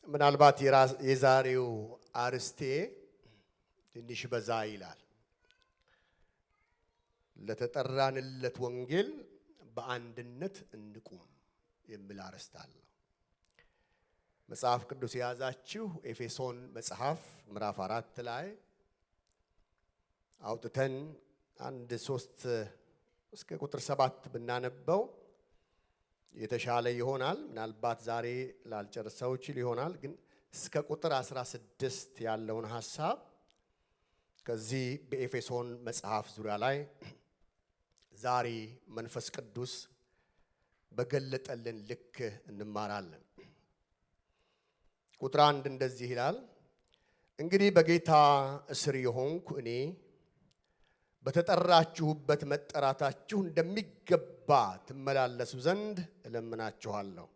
ምናልባት የዛሬው አርስቴ ትንሽ በዛ ይላል። ለተጠራንለት ወንጌል በአንድነት እንቁም የሚል አርስት አለው። መጽሐፍ ቅዱስ የያዛችሁ ኤፌሶን መጽሐፍ ምዕራፍ 4 ላይ አውጥተን 1-3 እስከ ቁጥር 7 ብናነበው የተሻለ ይሆናል። ምናልባት ዛሬ ላልጨርሰው ይችል ይሆናል፣ ግን እስከ ቁጥር 16 ያለውን ሐሳብ ከዚህ በኤፌሶን መጽሐፍ ዙሪያ ላይ ዛሬ መንፈስ ቅዱስ በገለጠልን ልክ እንማራለን። ቁጥር 1 እንደዚህ ይላል። እንግዲህ በጌታ እስር የሆንኩ እኔ በተጠራችሁበት መጠራታችሁ እንደሚገባ ትመላለሱ ዘንድ እለምናችኋለሁ።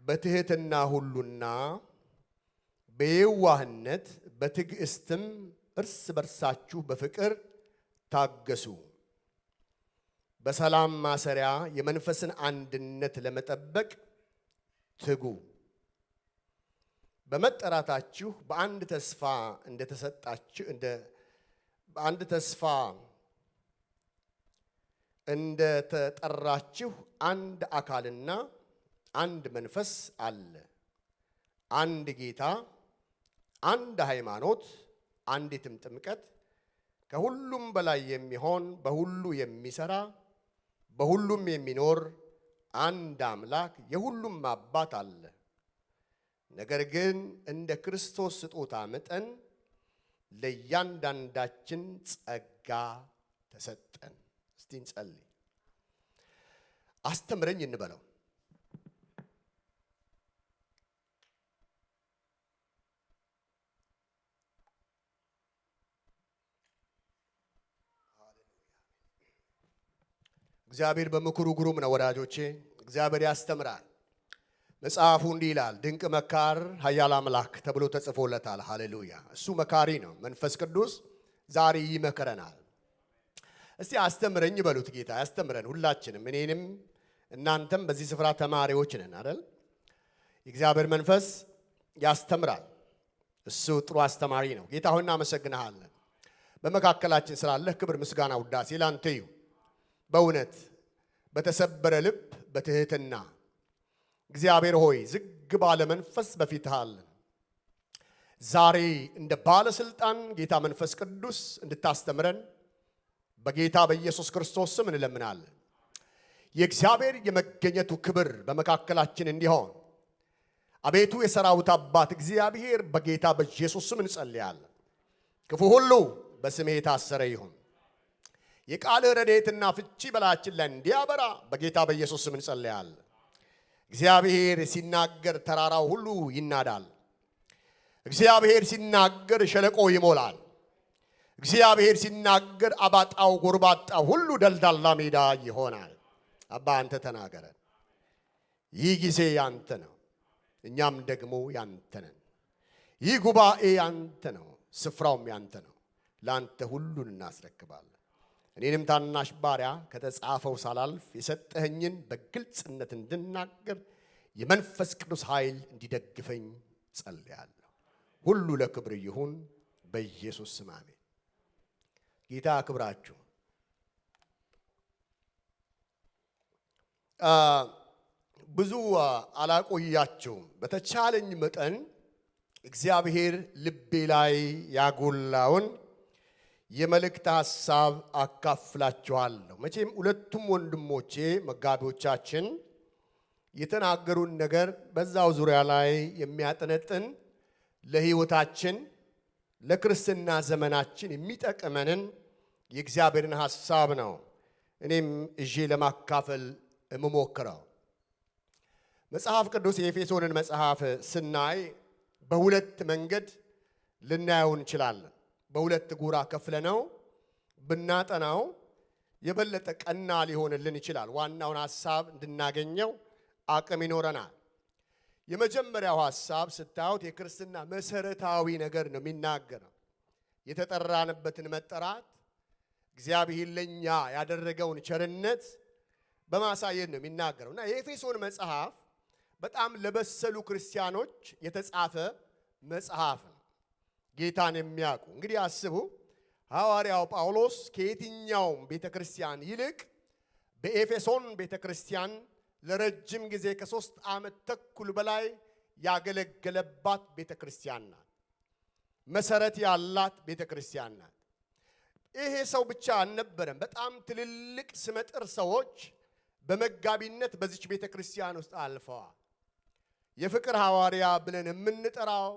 በትህትና ሁሉና በየዋህነት በትዕግስትም እርስ በርሳችሁ በፍቅር ታገሱ። በሰላም ማሰሪያ የመንፈስን አንድነት ለመጠበቅ ትጉ። በመጠራታችሁ በአንድ ተስፋ እንደተጠራችሁ አንድ አካልና አንድ መንፈስ አለ። አንድ ጌታ፣ አንድ ሃይማኖት፣ አንዲትም ጥምቀት፣ ከሁሉም በላይ የሚሆን በሁሉ የሚሰራ በሁሉም የሚኖር አንድ አምላክ የሁሉም አባት አለ። ነገር ግን እንደ ክርስቶስ ስጦታ መጠን ለእያንዳንዳችን ጸጋ ተሰጠን። እስቲ እንጸልይ። አስተምረኝ እንበለው። እግዚአብሔር በምክሩ ግሩም ነው ወዳጆቼ። እግዚአብሔር ያስተምራል። መጽሐፉ እንዲህ ይላል፣ ድንቅ መካር ኃያል አምላክ ተብሎ ተጽፎለታል። ሃሌሉያ! እሱ መካሪ ነው። መንፈስ ቅዱስ ዛሬ ይመክረናል። እስቲ አስተምረኝ በሉት። ጌታ ያስተምረን ሁላችንም፣ እኔንም እናንተም በዚህ ስፍራ ተማሪዎች ነን አይደል? የእግዚአብሔር መንፈስ ያስተምራል። እሱ ጥሩ አስተማሪ ነው። ጌታ ሆይ እናመሰግንሃለን። በመካከላችን ስላለህ ክብር፣ ምስጋና፣ ውዳሴ ላንተ ይሁን። በእውነት በተሰበረ ልብ በትህትና እግዚአብሔር ሆይ ዝግ ባለ መንፈስ በፊትህ አለን። ዛሬ እንደ ባለስልጣን ጌታ መንፈስ ቅዱስ እንድታስተምረን በጌታ በኢየሱስ ክርስቶስ ስም እንለምናለን። የእግዚአብሔር የመገኘቱ ክብር በመካከላችን እንዲሆን አቤቱ የሰራዊት አባት እግዚአብሔር በጌታ በኢየሱስ ስም እንጸልያለን። ክፉ ሁሉ በስምህ የታሰረ ይሁን። የቃልህ ረድኤትና ፍቺ በላያችን ላይ እንዲያበራ በጌታ በኢየሱስ ስም እንጸልያለን። እግዚአብሔር ሲናገር ተራራው ሁሉ ይናዳል። እግዚአብሔር ሲናገር ሸለቆ ይሞላል። እግዚአብሔር ሲናገር አባጣው ጎርባጣው ሁሉ ደልዳላ ሜዳ ይሆናል። አባ አንተ ተናገረን። ይህ ጊዜ ያንተ ነው፣ እኛም ደግሞ ያንተ ነን። ይህ ጉባኤ ያንተ ነው፣ ስፍራውም ያንተ ነው። ለአንተ ሁሉን እናስረክባለን። እኔንም ታናሽ ባሪያ ከተጻፈው ሳላልፍ የሰጠኸኝን በግልጽነት እንድናገር የመንፈስ ቅዱስ ኃይል እንዲደግፈኝ ጸልያለሁ። ሁሉ ለክብር ይሁን በኢየሱስ ስም አሜን። ጌታ ክብራችሁ። ብዙ አላቆያችሁም። በተቻለኝ መጠን እግዚአብሔር ልቤ ላይ ያጎላውን የመልእክት ሐሳብ አካፍላችኋለሁ። መቼም ሁለቱም ወንድሞቼ መጋቢዎቻችን የተናገሩን ነገር በዛው ዙሪያ ላይ የሚያጠነጥን ለሕይወታችን ለክርስትና ዘመናችን የሚጠቅመንን የእግዚአብሔርን ሐሳብ ነው እኔም እጄ ለማካፈል የምሞክረው። መጽሐፍ ቅዱስ የኤፌሶንን መጽሐፍ ስናይ በሁለት መንገድ ልናየው እንችላለን። በሁለት ጎራ ከፍለነው ብናጠናው የበለጠ ቀና ሊሆንልን ይችላል። ዋናውን ሐሳብ እንድናገኘው አቅም ይኖረናል። የመጀመሪያው ሐሳብ ስታዩት የክርስትና መሰረታዊ ነገር ነው የሚናገረው። የተጠራንበትን መጠራት፣ እግዚአብሔር ለኛ ያደረገውን ቸርነት በማሳየት ነው የሚናገረው እና የኤፌሶን መጽሐፍ በጣም ለበሰሉ ክርስቲያኖች የተጻፈ መጽሐፍ ነው። ጌታን የሚያውቁ እንግዲህ አስቡ። ሐዋርያው ጳውሎስ ከየትኛውም ቤተክርስቲያን ይልቅ በኤፌሶን ቤተክርስቲያን ለረጅም ጊዜ ከ3 ዓመት ተኩል በላይ ያገለገለባት ቤተክርስቲያን ናት። መሰረት ያላት ቤተክርስቲያን ናት። ይሄ ሰው ብቻ አልነበረም። በጣም ትልልቅ ስመጥር ሰዎች በመጋቢነት በዚች ቤተክርስቲያን ውስጥ አልፈዋል። የፍቅር ሐዋርያ ብለን የምንጠራው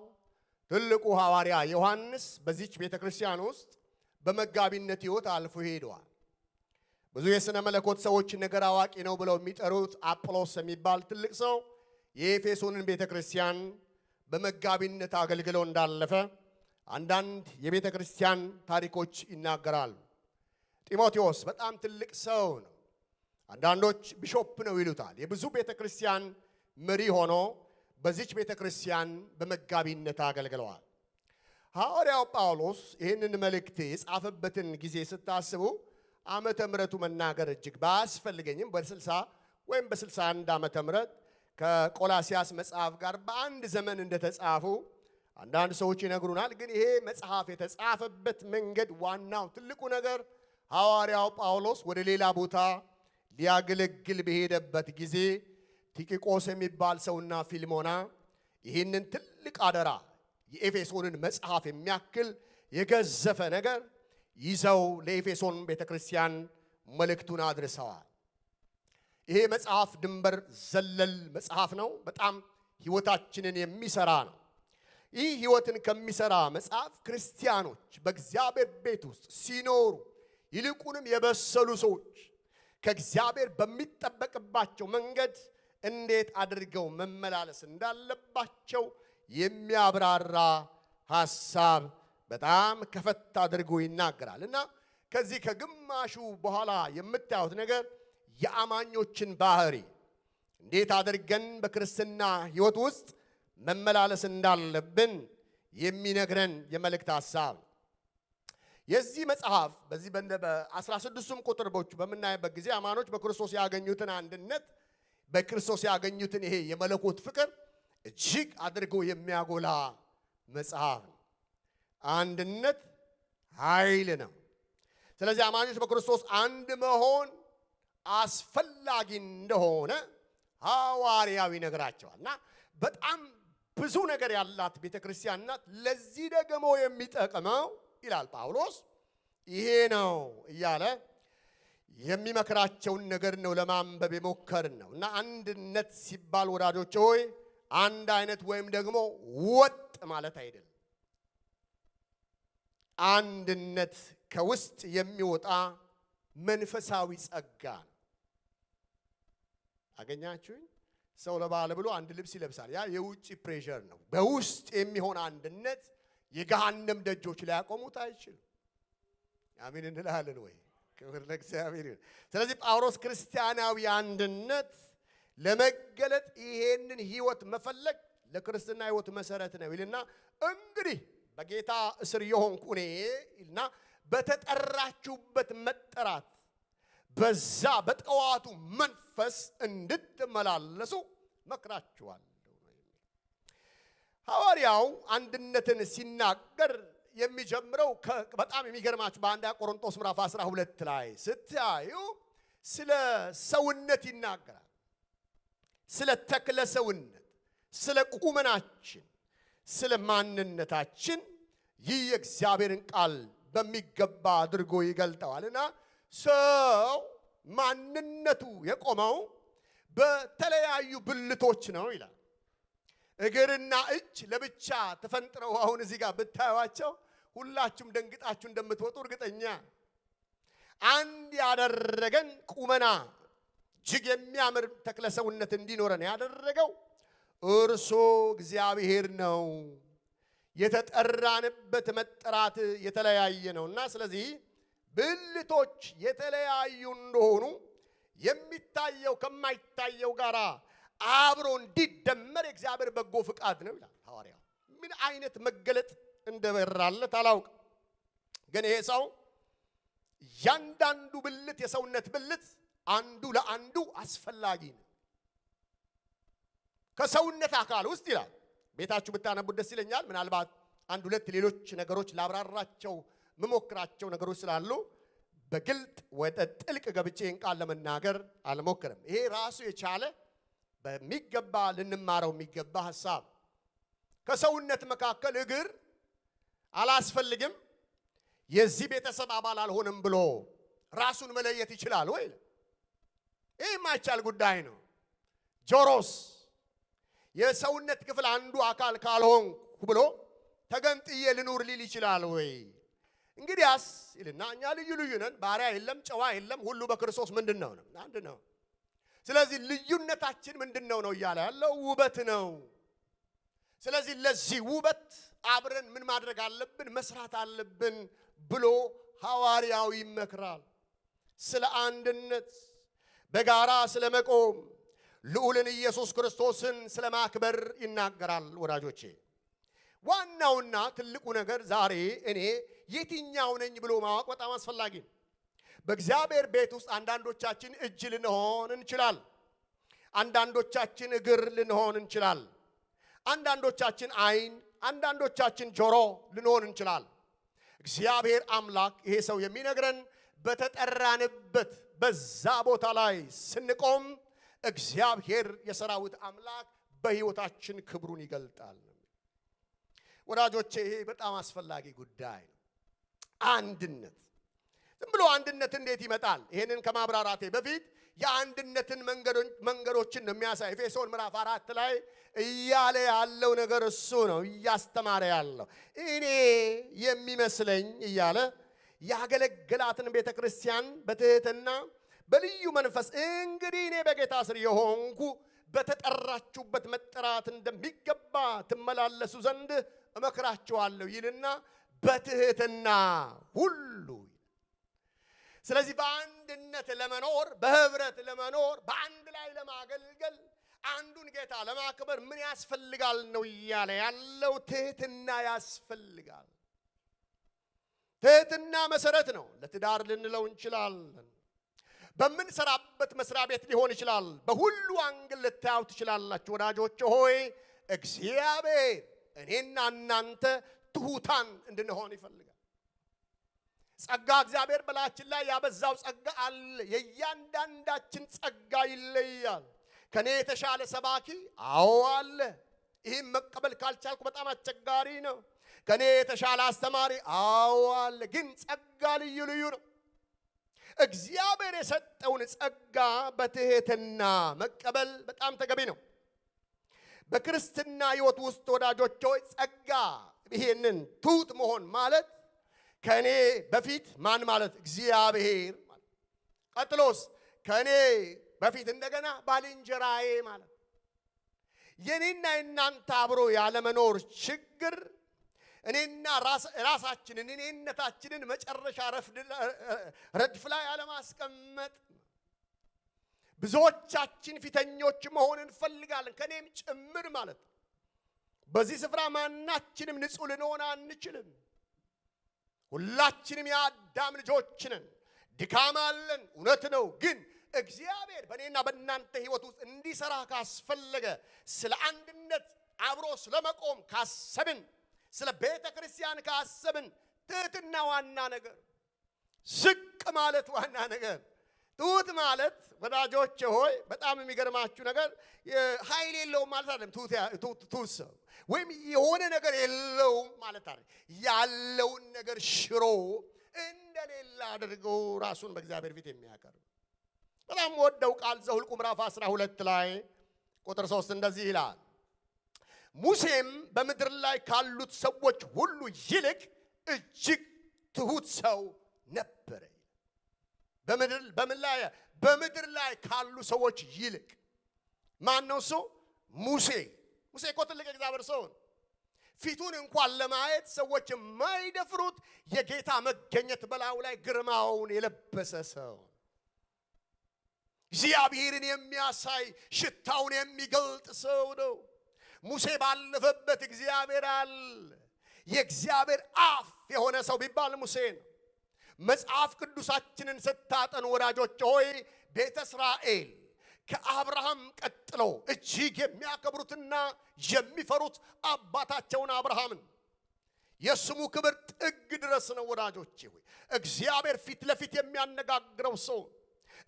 ትልቁ ሐዋርያ ዮሐንስ በዚች ቤተክርስቲያን ውስጥ በመጋቢነት ሕይወት አልፎ ሄደዋል። ብዙ የሥነ መለኮት ሰዎች ነገር አዋቂ ነው ብለው የሚጠሩት አጵሎስ የሚባል ትልቅ ሰው የኤፌሶንን ቤተክርስቲያን በመጋቢነት አገልግለው እንዳለፈ አንዳንድ የቤተክርስቲያን ታሪኮች ይናገራሉ። ጢሞቴዎስ በጣም ትልቅ ሰው ነው። አንዳንዶች ቢሾፕ ነው ይሉታል። የብዙ ቤተክርስቲያን መሪ ሆኖ በዚች ቤተክርስቲያን በመጋቢነት አገልግለዋል። ሐዋርያው ጳውሎስ ይህንን መልእክት የጻፈበትን ጊዜ ስታስቡ ዓመተ ምሕረቱ መናገር እጅግ ባያስፈልገኝም በ60 ወይም በ61 ዓመተ ምሕረት ከቆላሲያስ መጽሐፍ ጋር በአንድ ዘመን እንደተጻፉ አንዳንድ ሰዎች ይነግሩናል። ግን ይሄ መጽሐፍ የተጻፈበት መንገድ ዋናው ትልቁ ነገር ሐዋርያው ጳውሎስ ወደ ሌላ ቦታ ሊያገለግል በሄደበት ጊዜ ቲኪቆስ የሚባል ሰውና ፊልሞና ይህንን ትልቅ አደራ የኤፌሶንን መጽሐፍ የሚያክል የገዘፈ ነገር ይዘው ለኤፌሶን ቤተክርስቲያን መልእክቱን አድርሰዋል። ይሄ መጽሐፍ ድንበር ዘለል መጽሐፍ ነው። በጣም ሕይወታችንን የሚሰራ ነው። ይህ ሕይወትን ከሚሰራ መጽሐፍ ክርስቲያኖች በእግዚአብሔር ቤት ውስጥ ሲኖሩ ይልቁንም የበሰሉ ሰዎች ከእግዚአብሔር በሚጠበቅባቸው መንገድ እንዴት አድርገው መመላለስ እንዳለባቸው የሚያብራራ ሐሳብ በጣም ከፈት አድርጎ ይናገራል እና ከዚህ ከግማሹ በኋላ የምታዩት ነገር የአማኞችን ባህሪ እንዴት አድርገን በክርስትና ሕይወት ውስጥ መመላለስ እንዳለብን የሚነግረን የመልእክት ሐሳብ። የዚህ መጽሐፍ በዚህ በ16ቱም ቁጥሮች በምናይበት ጊዜ አማኞች በክርስቶስ ያገኙትን አንድነት በክርስቶስ ያገኙትን ይሄ የመለኮት ፍቅር እጅግ አድርጎ የሚያጎላ መጽሐፍ ነው። አንድነት ኃይል ነው። ስለዚህ አማኞች በክርስቶስ አንድ መሆን አስፈላጊ እንደሆነ ሐዋርያው ይነግራቸዋል እና በጣም ብዙ ነገር ያላት ቤተክርስቲያን ናት። ለዚህ ደግሞ የሚጠቅመው ይላል ጳውሎስ ይሄ ነው እያለ የሚመክራቸውን ነገር ነው ለማንበብ የሞከርን ነው እና አንድነት ሲባል ወዳጆች ሆይ አንድ አይነት ወይም ደግሞ ወጥ ማለት አይደለም። አንድነት ከውስጥ የሚወጣ መንፈሳዊ ጸጋ ነው። አገኛችሁኝ? ሰው ለባለ ብሎ አንድ ልብስ ይለብሳል። ያ የውጭ ፕሬሸር ነው። በውስጥ የሚሆን አንድነት የገሃነም ደጆች ሊያቆሙት አይችሉም። አሜን እንላለን ወይ? ክብር ለእግዚአብሔር ይሁን። ስለዚህ ጳውሎስ ክርስቲያናዊ አንድነት ለመገለጥ ይሄንን ህይወት መፈለግ ለክርስትና ህይወት መሰረት ነው ይልና እንግዲህ በጌታ እስር የሆንኩ እኔ እና በተጠራችሁበት መጠራት በዛ በጠዋቱ መንፈስ እንድትመላለሱ መክራችኋለሁ። ሐዋርያው አንድነትን ሲናገር የሚጀምረው በጣም የሚገርማችሁ በአንደኛ ቆሮንቶስ ምዕራፍ 12 ላይ ስታዩ ስለ ሰውነት ይናገራል። ስለ ተክለ ሰውነት፣ ስለ ቁመናችን፣ ስለ ማንነታችን ይህ የእግዚአብሔርን ቃል በሚገባ አድርጎ ይገልጠዋልና ሰው ማንነቱ የቆመው በተለያዩ ብልቶች ነው ይላል። እግርና እጅ ለብቻ ተፈንጥረው አሁን እዚህ ጋር ብታዩዋቸው ሁላችሁም ደንግጣችሁ እንደምትወጡ እርግጠኛ። አንድ ያደረገን ቁመና እጅግ የሚያምር ተክለ ሰውነት እንዲኖረን ያደረገው እርሱ እግዚአብሔር ነው። የተጠራንበት መጠራት የተለያየ ነውና ስለዚህ ብልቶች የተለያዩ እንደሆኑ የሚታየው ከማይታየው ጋር አብሮ እንዲደመር የእግዚአብሔር በጎ ፍቃድ ነው ይላል ሐዋርያው። ምን አይነት መገለጥ እንደበራለት አላውቅም። ግን ይሄ ሰው እያንዳንዱ ብልት የሰውነት ብልት አንዱ ለአንዱ አስፈላጊ ነው። ከሰውነት አካል ውስጥ ይላል። ቤታችሁ ብታነቡት ደስ ይለኛል። ምናልባት አንድ ሁለት ሌሎች ነገሮች ላብራራቸው መሞክራቸው ነገሮች ስላሉ በግልጥ ወደ ጥልቅ ገብቼ ቃል ለመናገር አልሞክርም። ይሄ ራሱ የቻለ በሚገባ ልንማረው የሚገባ ሐሳብ። ከሰውነት መካከል እግር አላስፈልግም የዚህ ቤተሰብ አባል አልሆንም ብሎ ራሱን መለየት ይችላል ወይ? ይሄ የማይቻል ጉዳይ ነው። ጆሮስ የሰውነት ክፍል አንዱ አካል ካልሆንኩ ብሎ ተገንጥዬ ልኑር ሊል ይችላል ወይ? እንግዲያስ ይልና እኛ ልዩ ልዩ ነን፣ ባሪያ የለም፣ ጨዋ የለም፣ ሁሉ በክርስቶስ ምንድነው ነው? አንድ ነው። ስለዚህ ልዩነታችን ምንድነው ነው እያለ ያለው ውበት ነው። ስለዚህ ለዚህ ውበት አብረን ምን ማድረግ አለብን? መስራት አለብን ብሎ ሐዋርያው ይመክራል። ስለ አንድነት በጋራ ስለ መቆም ልዑልን ኢየሱስ ክርስቶስን ስለ ማክበር ይናገራል። ወዳጆቼ ዋናውና ትልቁ ነገር ዛሬ እኔ የትኛው ነኝ ብሎ ማወቅ በጣም አስፈላጊ ነው። በእግዚአብሔር ቤት ውስጥ አንዳንዶቻችን እጅ ልንሆን እንችላል። አንዳንዶቻችን እግር ልንሆን እንችላል። አንዳንዶቻችን ዓይን፣ አንዳንዶቻችን ጆሮ ልንሆን እንችላል። እግዚአብሔር አምላክ ይሄ ሰው የሚነግረን በተጠራንበት በዛ ቦታ ላይ ስንቆም እግዚአብሔር የሰራዊት አምላክ በሕይወታችን ክብሩን ይገልጣል። ወዳጆቼ ይሄ በጣም አስፈላጊ ጉዳይ ነው። አንድነት ዝም ብሎ አንድነት እንዴት ይመጣል? ይሄንን ከማብራራቴ በፊት የአንድነትን መንገዶችን ነው የሚያሳይ። ኤፌሶን ምዕራፍ 4 ላይ እያለ ያለው ነገር እሱ ነው እያስተማረ ያለው። እኔ የሚመስለኝ እያለ ያገለገላትን ቤተክርስቲያን በትህትና በልዩ መንፈስ እንግዲህ እኔ በጌታ ስር የሆንኩ በተጠራችሁበት መጠራት እንደሚገባ ትመላለሱ ዘንድ እመክራችኋለሁ ይልና በትህትና ሁሉ። ስለዚህ በአንድነት ለመኖር በህብረት ለመኖር በአንድ ላይ ለማገልገል አንዱን ጌታ ለማክበር ምን ያስፈልጋል ነው እያለ ያለው። ትህትና ያስፈልጋል። ትህትና መሰረት ነው። ለትዳር ልንለው እንችላለን። በምንሰራበት መስሪያ ቤት ሊሆን ይችላል። በሁሉ አንግል ልታዩ ትችላላችሁ። ወዳጆች ሆይ እግዚአብሔር እኔና እናንተ ትሁታን እንድንሆን ይፈልጋል። ጸጋ እግዚአብሔር በላችን ላይ ያበዛው ጸጋ አለ። የእያንዳንዳችን ጸጋ ይለያል። ከኔ የተሻለ ሰባኪ አዎ አለ። ይህም መቀበል ካልቻልኩ በጣም አስቸጋሪ ነው። ከኔ የተሻለ አስተማሪ አዎ አለ። ግን ጸጋ ልዩ ልዩ ነው። እግዚአብሔር የሰጠውን ጸጋ በትህትና መቀበል በጣም ተገቢ ነው። በክርስትና ሕይወት ውስጥ ወዳጆች ሆይ ጸጋ ይሄንን ትሁት መሆን ማለት ከኔ በፊት ማን ማለት? እግዚአብሔር ማለት። ቀጥሎስ ከኔ በፊት እንደገና ባልንጀራዬ ማለት። የኔና የናንተ አብሮ ያለመኖር ችግር እኔና ራሳችንን እኔነታችንን መጨረሻ ረድፍ ላይ አለማስቀመጥ። ብዙዎቻችን ፊተኞች መሆን እንፈልጋለን፣ ከኔም ጭምር ማለት ነው። በዚህ ስፍራ ማናችንም ንጹህ ልንሆን አንችልም። ሁላችንም የአዳም ልጆች ነን። ድካም አለን፣ እውነት ነው። ግን እግዚአብሔር በእኔና በእናንተ ሕይወት ውስጥ እንዲሰራ ካስፈለገ ስለ አንድነት አብሮ ስለመቆም ካሰብን ስለ ቤተ ክርስቲያን ካሰብን ትህትና ዋና ነገር፣ ዝቅ ማለት ዋና ነገር። ትሁት ማለት ወዳጆቼ ሆይ በጣም የሚገርማችሁ ነገር ኃይል የለውም ማለት አይደለም። ትሁት ሰው ወይም የሆነ ነገር የለውም ማለት አይደለም። ያለውን ነገር ሽሮ እንደሌላ አድርጎ ራሱን በእግዚአብሔር ፊት የሚያቀርብ በጣም ወደው ቃል ዘኍልቍ ምዕራፍ 12 ላይ ቁጥር 3 እንደዚህ ይላል፣ ሙሴም በምድር ላይ ካሉት ሰዎች ሁሉ ይልቅ እጅግ ትሁት ሰው ነበረ። በምድር ላይ ካሉ ሰዎች ይልቅ ማን ነው እሱ? ሙሴ። ሙሴ እኮ ትልቅ እግዚአብሔር ሰው ነው። ፊቱን እንኳን ለማየት ሰዎች የማይደፍሩት የጌታ መገኘት በላዩ ላይ ግርማውን የለበሰ ሰው፣ እግዚአብሔርን የሚያሳይ ሽታውን የሚገልጥ ሰው ነው። ሙሴ ባለፈበት እግዚአብሔር አለ። የእግዚአብሔር አፍ የሆነ ሰው ቢባል ሙሴ ነው። መጽሐፍ ቅዱሳችንን ስታጠኑ ወዳጆች ሆይ ቤተ እስራኤል ከአብርሃም ቀጥሎ እጅግ የሚያከብሩትና የሚፈሩት አባታቸውን አብርሃምን የስሙ ክብር ጥግ ድረስ ነው። ወዳጆቼ ሆይ እግዚአብሔር ፊት ለፊት የሚያነጋግረው ሰው፣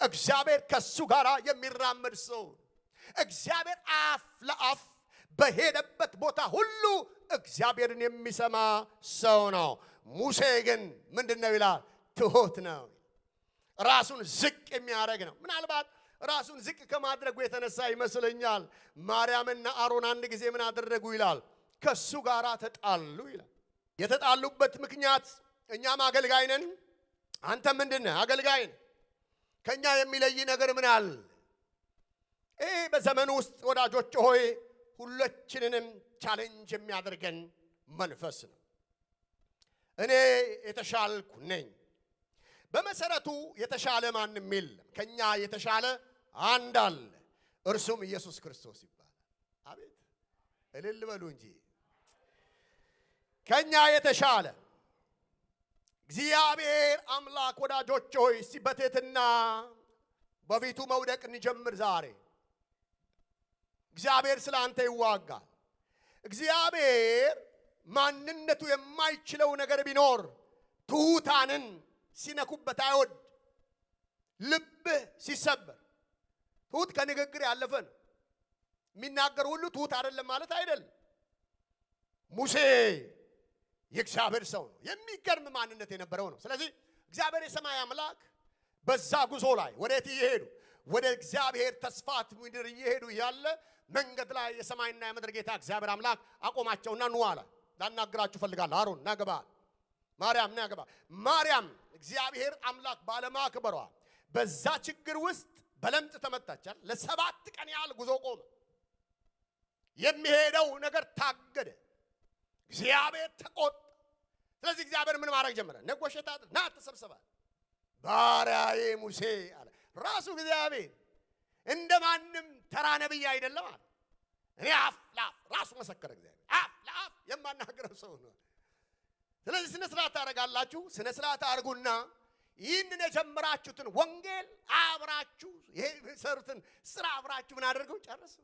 እግዚአብሔር ከሱ ጋር የሚራመድ ሰው፣ እግዚአብሔር አፍ ለአፍ በሄደበት ቦታ ሁሉ እግዚአብሔርን የሚሰማ ሰው ነው። ሙሴ ግን ምንድነው ይላል? ትሁት ነው። ራሱን ዝቅ የሚያደርግ ነው። ምናልባት ራሱን ዝቅ ከማድረጉ የተነሳ ይመስለኛል ማርያምና አሮን አንድ ጊዜ ምን አደረጉ ይላል? ከሱ ጋር ተጣሉ ይላል። የተጣሉበት ምክንያት እኛም አገልጋይ ነን፣ አንተ ምንድነህ? አገልጋይ ነህ። ከኛ የሚለይ ነገር ምን አለ? በዘመኑ ውስጥ ወዳጆች ሆይ ሁላችንንም ቻሌንጅ የሚያደርገን መንፈስ ነው። እኔ የተሻልኩ ነኝ። በመሰረቱ የተሻለ ማንም የለም። ከኛ የተሻለ አንድ አለ፣ እርሱም ኢየሱስ ክርስቶስ ይባላል። አቤት እልል በሉ እንጂ። ከኛ የተሻለ እግዚአብሔር አምላክ ወዳጆች ሆይ በትህትና በፊቱ መውደቅ እንጀምር ዛሬ። እግዚአብሔር ስለ አንተ ይዋጋል። እግዚአብሔር ማንነቱ የማይችለው ነገር ቢኖር ትሁታንን ሲነኩበት አይወድ። ልብህ ሲሰበር ትሁት ከንግግር ያለፈ ነው። የሚናገር ሁሉ ትሁት አይደለም ማለት አይደለም። ሙሴ የእግዚአብሔር ሰው ነው። የሚገርም ማንነት የነበረው ነው። ስለዚህ እግዚአብሔር የሰማይ አምላክ በዛ ጉዞ ላይ ወዴት እየሄዱ? ወደ እግዚአብሔር ተስፋት ምድር እየሄዱ ያለ መንገድ ላይ የሰማይና የምድር ጌታ እግዚአብሔር አምላክ አቆማቸውና ኑ አለ። ላናግራችሁ ፈልጋለሁ። አሮን ናገባ፣ ማርያም ናገባ። ማርያም እግዚአብሔር አምላክ ባለማክበሯ በዛ ችግር ውስጥ በለምጥ ተመታቻል። ለ7 ቀን ያህል ጉዞ ቆመ። የሚሄደው ነገር ታገደ። እግዚአብሔር ተቆጣ። ስለዚህ እግዚአብሔር ምን ማድረግ ጀመረ? ነጎሸታ ና ተሰብሰባ ባሪያዬ ሙሴ አለ። ራሱ እግዚአብሔር እንደማንም ተራ ነብይ አይደለም አለ። እኔ አፍ ለአፍ ራሱ መሰከረ። እግዚአብሔር አፍ ለአፍ የማናገረው ሰው ነው። ስለዚህ ስነ ስርዓት ታደርጋላችሁ። ስነ ስርዓት አድርጉና ይህንን የጀመራችሁትን ወንጌል አብራችሁ ይሄ ሰሩትን ስራ አብራችሁ ምን አድርገው ጨርሱ።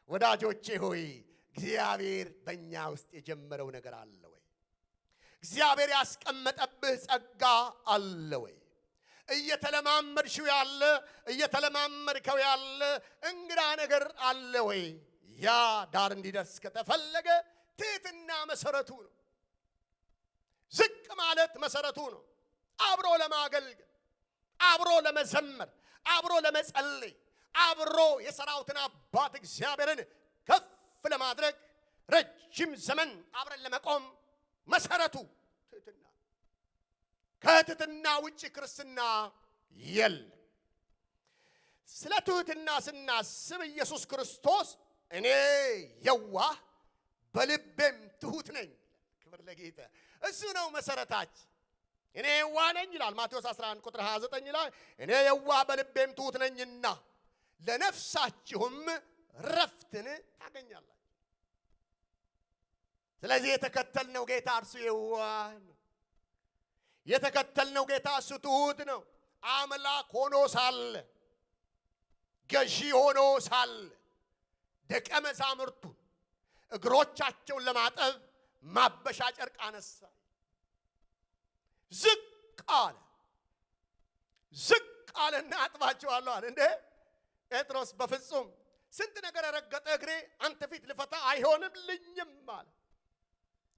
ወዳጆቼ ሆይ እግዚአብሔር በእኛ ውስጥ የጀመረው ነገር አለ ወይ? እግዚአብሔር ያስቀመጠብህ ጸጋ አለ ወይ? እየተለማመድሽው ያለ እየተለማመድከው ያለ እንግዳ ነገር አለ ወይ? ያ ዳር እንዲደርስ ከተፈለገ ትህትና መሰረቱ ነው። ዝቅ ማለት መሰረቱ ነው። አብሮ ለማገልገል፣ አብሮ ለመዘመር፣ አብሮ ለመጸለይ፣ አብሮ የሰራዊትን አባት እግዚአብሔርን ከፍ ለማድረግ ረጅም ዘመን አብረን ለመቆም መሰረቱ ትህትና። ከትህትና ውጪ ክርስትና የለም። ስለ ትህትና ስናስብ ኢየሱስ ክርስቶስ እኔ የዋህ በልቤም ትሁት ነኝ። ክብር ለጌታ። እሱ ነው መሰረታችን። እኔ የዋህ ነኝ ይላል ማቴዎስ 11 ቁጥር 29 ላይ እኔ የዋህ በልቤም ትሁት ነኝና ለነፍሳችሁም ረፍትን ታገኛላችሁ። ስለዚህ የተከተልነው ጌታ እርሱ የዋህ ነው። የተከተልነው ጌታ እሱ ትሁት ነው። አምላክ ሆኖ ሳለ፣ ገዢ ሆኖ ሳለ ደቀ መዛሙርቱን እግሮቻቸውን ለማጠብ ማበሻ ጨርቅ አነሳ። ዝቅ አለና አጥባቸዋለሁ አለ። እንዴ ጴጥሮስ በፍጹም ስንት ነገር ረገጠ እግሬ አንተ ፊት ልፈታ አይሆንልኝም አለ።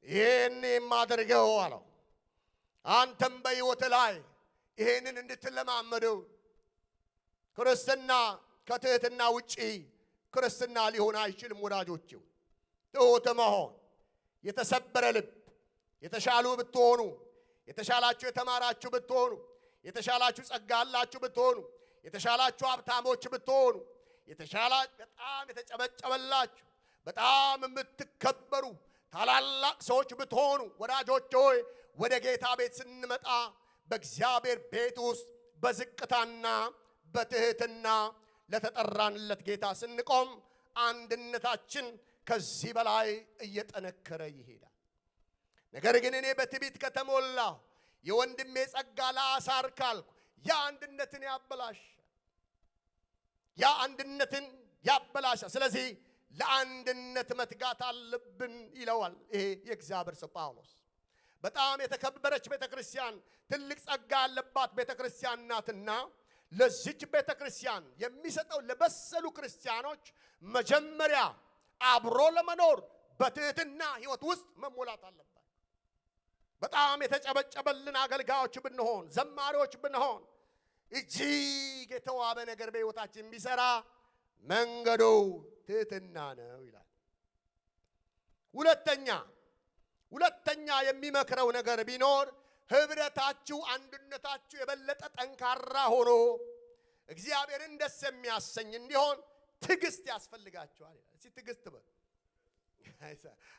ይሄን የማደርገው አለው አንተም በሕይወት ላይ ይሄንን እንድትለማመደው። ክርስትና ከትህትና ውጪ ክርስትና ሊሆን አይችልም። ወዳጆቼ ትሁት መሆን፣ የተሰበረ ልብ፣ የተሻሉ ብትሆኑ፣ የተሻላችሁ የተማራችሁ ብትሆኑ፣ የተሻላችሁ ጸጋ ያላችሁ ብትሆኑ፣ የተሻላችሁ ሀብታሞች ብትሆኑ፣ የተሻላችሁ በጣም የተጨበጨበላችሁ በጣም የምትከበሩ ታላላቅ ሰዎች ብትሆኑ፣ ወዳጆች ሆይ ወደ ጌታ ቤት ስንመጣ በእግዚአብሔር ቤት ውስጥ በዝቅታና በትህትና ለተጠራንለት ጌታ ስንቆም አንድነታችን ከዚህ በላይ እየጠነከረ ይሄዳል። ነገር ግን እኔ በትዕቢት ከተሞላሁ የወንድሜ ጸጋ ላሳር ካልኩ ያ አንድነትን ያበላሻል። ያ አንድነትን ያበላሻል። ስለዚህ ለአንድነት መትጋት አለብን ይለዋል ይሄ የእግዚአብሔር ሰው ጳውሎስ። በጣም የተከበረች ቤተክርስቲያን፣ ትልቅ ጸጋ ያለባት ቤተክርስቲያን ናትና ለዚች ቤተክርስቲያን የሚሰጠው ለበሰሉ ክርስቲያኖች መጀመሪያ አብሮ ለመኖር በትህትና ሕይወት ውስጥ መሞላት አለበት። በጣም የተጨበጨበልን አገልጋዮች ብንሆን፣ ዘማሪዎች ብንሆን፣ እጅግ የተዋበ ነገር በሕይወታችን ቢሰራ መንገዱ ትህትና ነው ይላል። ሁለተኛ የሚመክረው ነገር ቢኖር ህብረታችሁ፣ አንድነታችሁ የበለጠ ጠንካራ ሆኖ እግዚአብሔርን ደስ የሚያሰኝ እንዲሆን ትዕግስት ያስፈልጋችኋል ይላል። እስቲ ትዕግስት በሉ።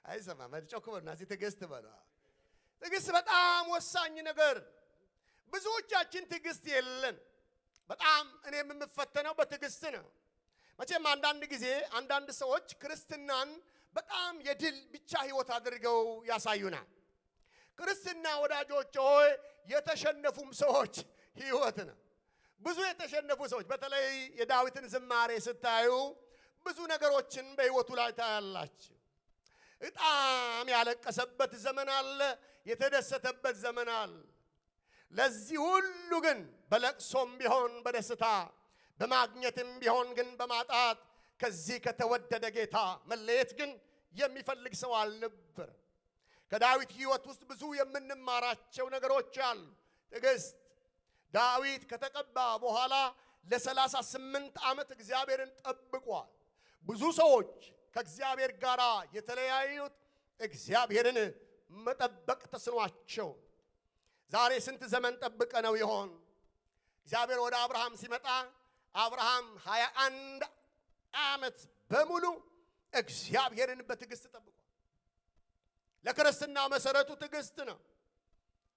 አይሰማም ጮክ በሉና እስቲ ትዕግስት በሉ። ትዕግስት በጣም ወሳኝ ነገር። ብዙዎቻችን ትዕግስት የለን። በጣም እኔም የምፈተነው በትዕግስት ነው። መቼም አንዳንድ ጊዜ አንዳንድ ሰዎች ክርስትናን በጣም የድል ብቻ ህይወት አድርገው ያሳዩናል። ክርስትና ወዳጆች ሆይ የተሸነፉም ሰዎች ህይወት ነው። ብዙ የተሸነፉ ሰዎች በተለይ የዳዊትን ዝማሬ ስታዩ ብዙ ነገሮችን በህይወቱ ላይ ታያላችሁ። በጣም ያለቀሰበት ዘመን አለ፣ የተደሰተበት ዘመን አለ። ለዚህ ሁሉ ግን በለቅሶም ቢሆን በደስታ በማግኘትም ቢሆን ግን በማጣት ከዚህ ከተወደደ ጌታ መለየት ግን የሚፈልግ ሰው አልነበር። ከዳዊት ህይወት ውስጥ ብዙ የምንማራቸው ነገሮች አሉ። ትዕግስት። ዳዊት ከተቀባ በኋላ ለ38 ዓመት እግዚአብሔርን ጠብቋል። ብዙ ሰዎች ከእግዚአብሔር ጋር የተለያዩት እግዚአብሔርን መጠበቅ ተስኗቸው። ዛሬ ስንት ዘመን ጠብቀ ነው ይሆን? እግዚአብሔር ወደ አብርሃም ሲመጣ አብርሃም 21 ዓመት በሙሉ እግዚአብሔርን በትዕግስት ጠብቋል። ለክርስትና መሰረቱ ትዕግስት ነው።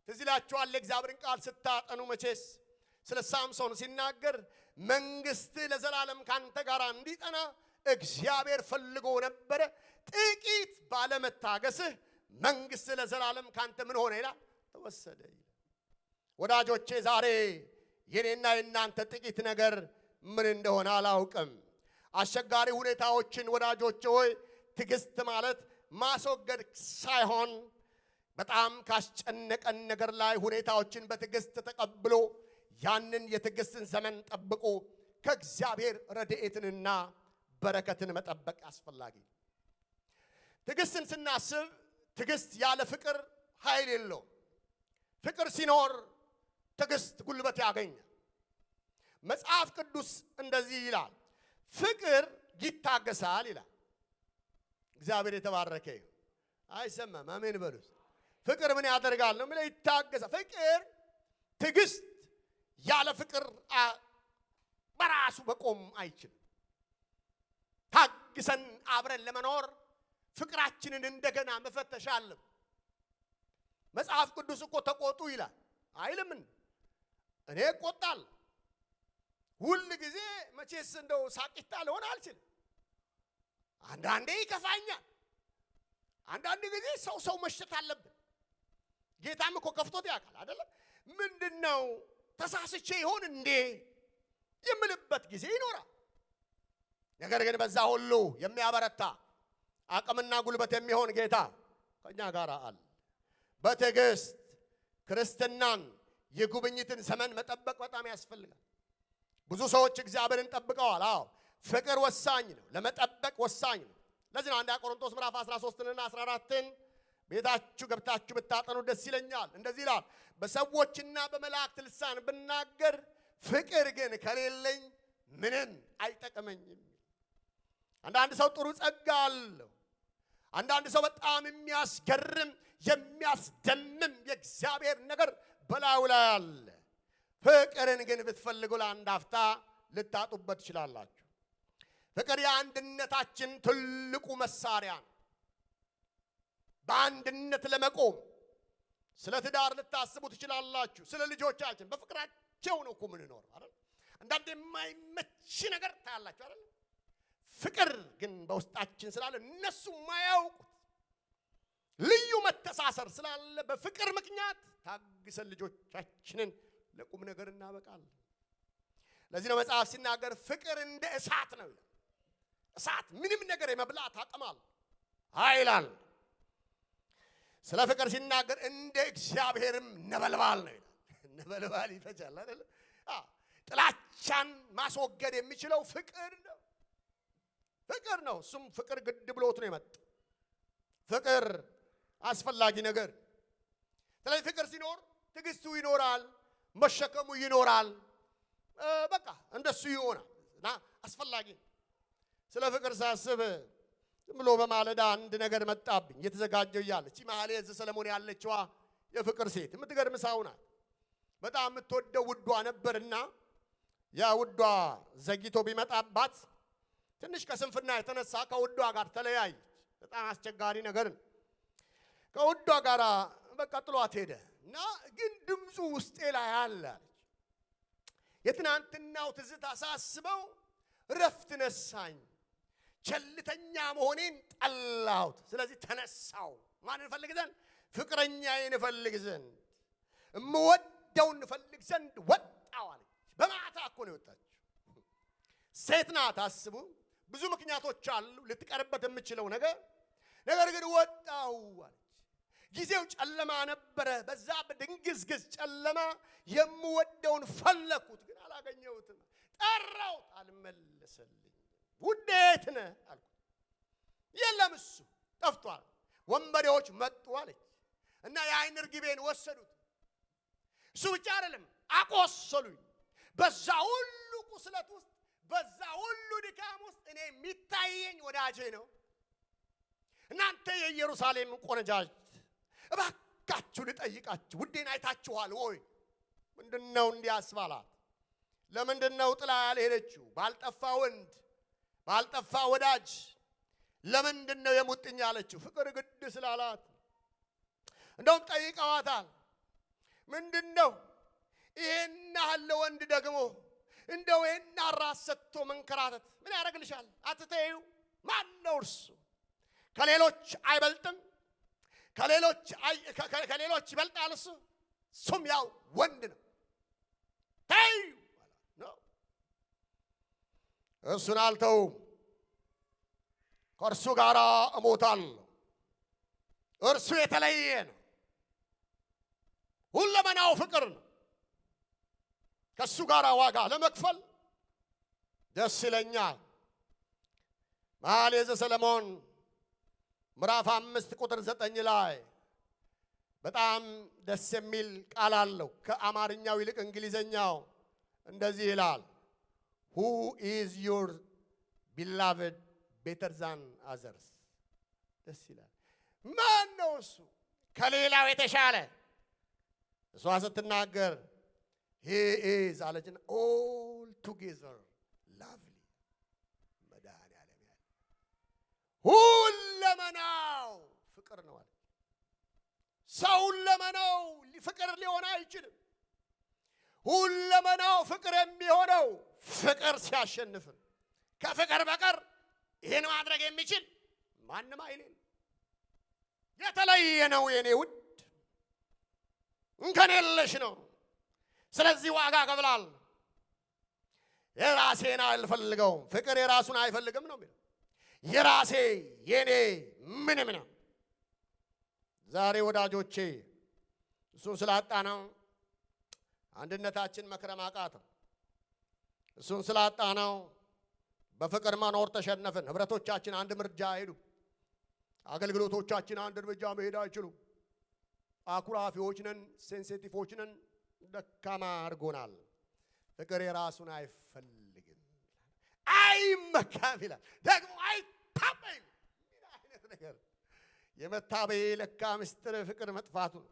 ትዝ ይላችኋል የእግዚአብሔርን ቃል ስታጠኑ መቼስ ስለ ሳምሶን ሲናገር መንግስት ለዘላለም ካንተ ጋር እንዲጠና እግዚአብሔር ፈልጎ ነበረ፣ ጥቂት ባለመታገስህ መንግስት ለዘላለም ካንተ ምን ሆነ ይላል? ተወሰደ ይላል። ወዳጆቼ ዛሬ የኔና የናንተ ጥቂት ነገር ምን እንደሆነ አላውቅም። አስቸጋሪ ሁኔታዎችን ወዳጆቼ ሆይ ትዕግስት ማለት ማስወገድ ሳይሆን በጣም ካስጨነቀን ነገር ላይ ሁኔታዎችን በትዕግስት ተቀብሎ ያንን የትዕግስትን ዘመን ጠብቆ ከእግዚአብሔር ረድኤትንና በረከትን መጠበቅ አስፈላጊ። ትዕግስትን ስናስብ ትዕግስት ያለ ፍቅር ኃይል የለውም። ፍቅር ሲኖር ትዕግስት ጉልበት ያገኛል። መጽሐፍ ቅዱስ እንደዚህ ይላል፣ ፍቅር ይታገሳል ይላል። እግዚአብሔር የተባረከ ይሁን። አይሰማም? አሜን በሉት። ፍቅር ምን ያደርጋል ነው የሚለው? ይታገሳል። ፍቅር ትዕግስት ያለ ፍቅር በራሱ መቆም አይችልም። ታግሰን አብረን ለመኖር ፍቅራችንን እንደገና መፈተሽ አለብን። መጽሐፍ ቅዱስ እኮ ተቆጡ ይላል አይልም? እኔ እቆጣለሁ። ሁል ጊዜ መቼስ እንደው ሳቂታ ልሆን አልችልም። አንዳንዴ ይከፋኛል። አንዳንድ ጊዜ ሰው መሽተት አለብን። ጌታም እኮ ከፍቶት ያውቃል አይደለም? ምንድነው ተሳስቼ ይሆን እንዴ የምልበት ጊዜ ይኖራል። ነገር ግን በዛ ሁሉ የሚያበረታ አቅምና ጉልበት የሚሆን ጌታ ከኛ ጋር አለ። በትዕግስት ክርስትናን የጉብኝትን ዘመን መጠበቅ በጣም ያስፈልጋል። ብዙ ሰዎች እግዚአብሔርን ጠብቀዋል። አዎ ፍቅር ወሳኝ ነው፣ ለመጠበቅ ወሳኝ ነው። ለዚህ ነው አንደኛ ቆሮንቶስ ምዕራፍ 13 እና 14 ቤታችሁ ገብታችሁ ብታጠኑ ደስ ይለኛል። እንደዚህ ይላል፣ በሰዎችና በመላእክት ልሳን ብናገር ፍቅር ግን ከሌለኝ ምንም አይጠቅመኝም። አንዳንድ ሰው ጥሩ ጸጋ አለው። አንዳንድ ሰው በጣም የሚያስገርም የሚያስደምም የእግዚአብሔር ነገር በላዩ ላይ አለ። ፍቅርን ግን ብትፈልጉ ለአንድ አፍታ ልታጡበት ትችላላችሁ። ፍቅር የአንድነታችን ትልቁ መሳሪያ ነው። በአንድነት ለመቆም ስለ ትዳር ልታስቡ ትችላላችሁ። ስለ ልጆቻችን በፍቅራቸው ነው እኮ የምንኖር አይደል? አንዳንድ የማይመች ነገር ታያላችሁ አይደል? ፍቅር ግን በውስጣችን ስላለ እነሱ የማያውቁት ልዩ መተሳሰር ስላለ በፍቅር ምክንያት ታግሰን ልጆቻችንን ለቁም ነገር እናበቃለን። ለዚህ ነው መጽሐፍ ሲናገር ፍቅር እንደ እሳት ነው ይላል። እሳት ምንም ነገር የመብላት አቅም አለው፣ ኃይል አለው። ስለ ፍቅር ሲናገር እንደ እግዚአብሔርም ነበልባል ነው ይላል። ነበልባል ይፈጃል አይደል? ጥላቻን ማስወገድ የሚችለው ፍቅር ነው። ፍቅር ነው። እሱም ፍቅር ግድ ብሎት ነው የመጣው። ፍቅር አስፈላጊ ነገር። ስለዚህ ፍቅር ሲኖር ትዕግስቱ ይኖራል፣ መሸከሙ ይኖራል። በቃ እንደሱ ይሆናል እና አስፈላጊ ነው። ስለ ፍቅር ሳስብ ዝም ብሎ በማለዳ አንድ ነገር መጣብኝ። እየተዘጋጀው እያለ እቺ መኃልየ ዘሰሎሞን ያለችዋ የፍቅር ሴት የምትገርም ሰው ናት። በጣም የምትወደው ውዷ ነበርና ያ ውዷ ዘግይቶ ቢመጣባት ትንሽ ከስንፍና የተነሳ ከውዷ ጋር ተለያየች። በጣም አስቸጋሪ ነገር ነው። ከውዷ ጋር በቃ ጥሏት ሄደ እና ግን ድምፁ ውስጤ ላይ አለ አለች። የትናንትናው ትዝታ ሳስበው ረፍት ነሳኝ። ቸልተኛ መሆኔን ጠላሁት። ስለዚህ ተነሳው። ማንን ፈልግ ዘንድ? ፍቅረኛዬን ፈልግ ዘንድ፣ እምወደውን ፈልግ ዘንድ ወጣው አለች። በማታ እኮ ነው የወጣችው። ሴት ናት። አስቡ። ብዙ ምክንያቶች አሉ ልትቀርበት የምችለው ነገር ግን ወጣው አለች። ጊዜው ጨለማ ነበረ። በዛ በድንግዝግዝ ጨለማ የምወደውን ፈለኩት፣ ግን አላገኘሁትም። ጠራሁት፣ አልመለሰልኝ። ውዴ የት ነህ አልኩት። የለም እሱ ጠፍቷል፣ ወንበዴዎች መጡ አለች እና የዓይን ርግቤን ወሰዱት። እሱ ብቻ አይደለም አቆሰሉኝ። በዛ ሁሉ ቁስለት ውስጥ፣ በዛ ሁሉ ድካም ውስጥ እኔ የሚታየኝ ወዳጄ ነው። እናንተ የኢየሩሳሌም ቆነጃጅት እባካችሁ ልጠይቃችሁ፣ ውዴን አይታችኋል ወይ? ምንድነው እንዲያስባላት? ለምንድነው ጥላ ያልሄደችው? ባልጠፋ ወንድ፣ ባልጠፋ ወዳጅ ለምንድነው የሙጥኝ ያለችው? ፍቅር ግድ ስላላት። እንደውም ጠይቀዋታል። ምንድነው ይሄን ያህል ወንድ ደግሞ እንደው ይሄን ራስ ሰጥቶ መንከራተት ምን ያደርግልሻል? አትተዩ። ማን ነው እርሱ? ከሌሎች አይበልጥም? ከሌሎች ይበልጣል እሱ? እሱም ያው ወንድ ነው። ተዩ ነው። እሱን አልተውም፣ ከእርሱ ጋር እሞታለሁ። እርሱ የተለየ ነው። ሁለመናው ፍቅር ነው። ከእሱ ጋር ዋጋ ለመክፈል ደስ ይለኛል። መኃልየ ዘሰሎሞን ምዕራፍ 5 ቁጥር 9 ላይ በጣም ደስ የሚል ቃል አለው። ከአማርኛው ይልቅ እንግሊዘኛው እንደዚህ ይላል፣ who is your beloved better than others? ደስ ይላል። ማን ነው እሱ ከሌላው የተሻለ? እሷ ስትናገር he is አለችና all together lovely መድኃኒዓለም ያለ ሁለመናው ፍቅር ነው አለ። ሰው ሁለመናው ፍቅር ሊሆን አይችልም። ሁለመናው ፍቅር የሚሆነው ፍቅር ሲያሸንፍ፣ ከፍቅር በቀር ይሄን ማድረግ የሚችል ማንም አይልም። የተለየ ነው የኔ ውድ፣ እንከን የለሽ ነው። ስለዚህ ዋጋ ከፍላል። የራሴን አልፈልገውም። ፍቅር የራሱን አይፈልግም ነው የሚለው። የራሴ የኔ ምንም ነው። ዛሬ ወዳጆቼ እሱን ስላጣ ነው አንድነታችን መክረም አቃተው። እሱን ስላጣ ነው በፍቅር መኖር ተሸነፍን። ህብረቶቻችን አንድ እርምጃ ሄዱ። አገልግሎቶቻችን አንድ እርምጃ መሄድ አይችሉም። አኩራፊዎች ነን፣ ሴንሲቲቮች ነን፣ ደካማ አድርጎናል። ፍቅር የራሱን አይፈልግም፣ አይመካም ይላል። ደግሞ አይታበይም። ምን አይነት ነገር! የመታበይ ለካ ምስጢር ፍቅር መጥፋቱ ነው።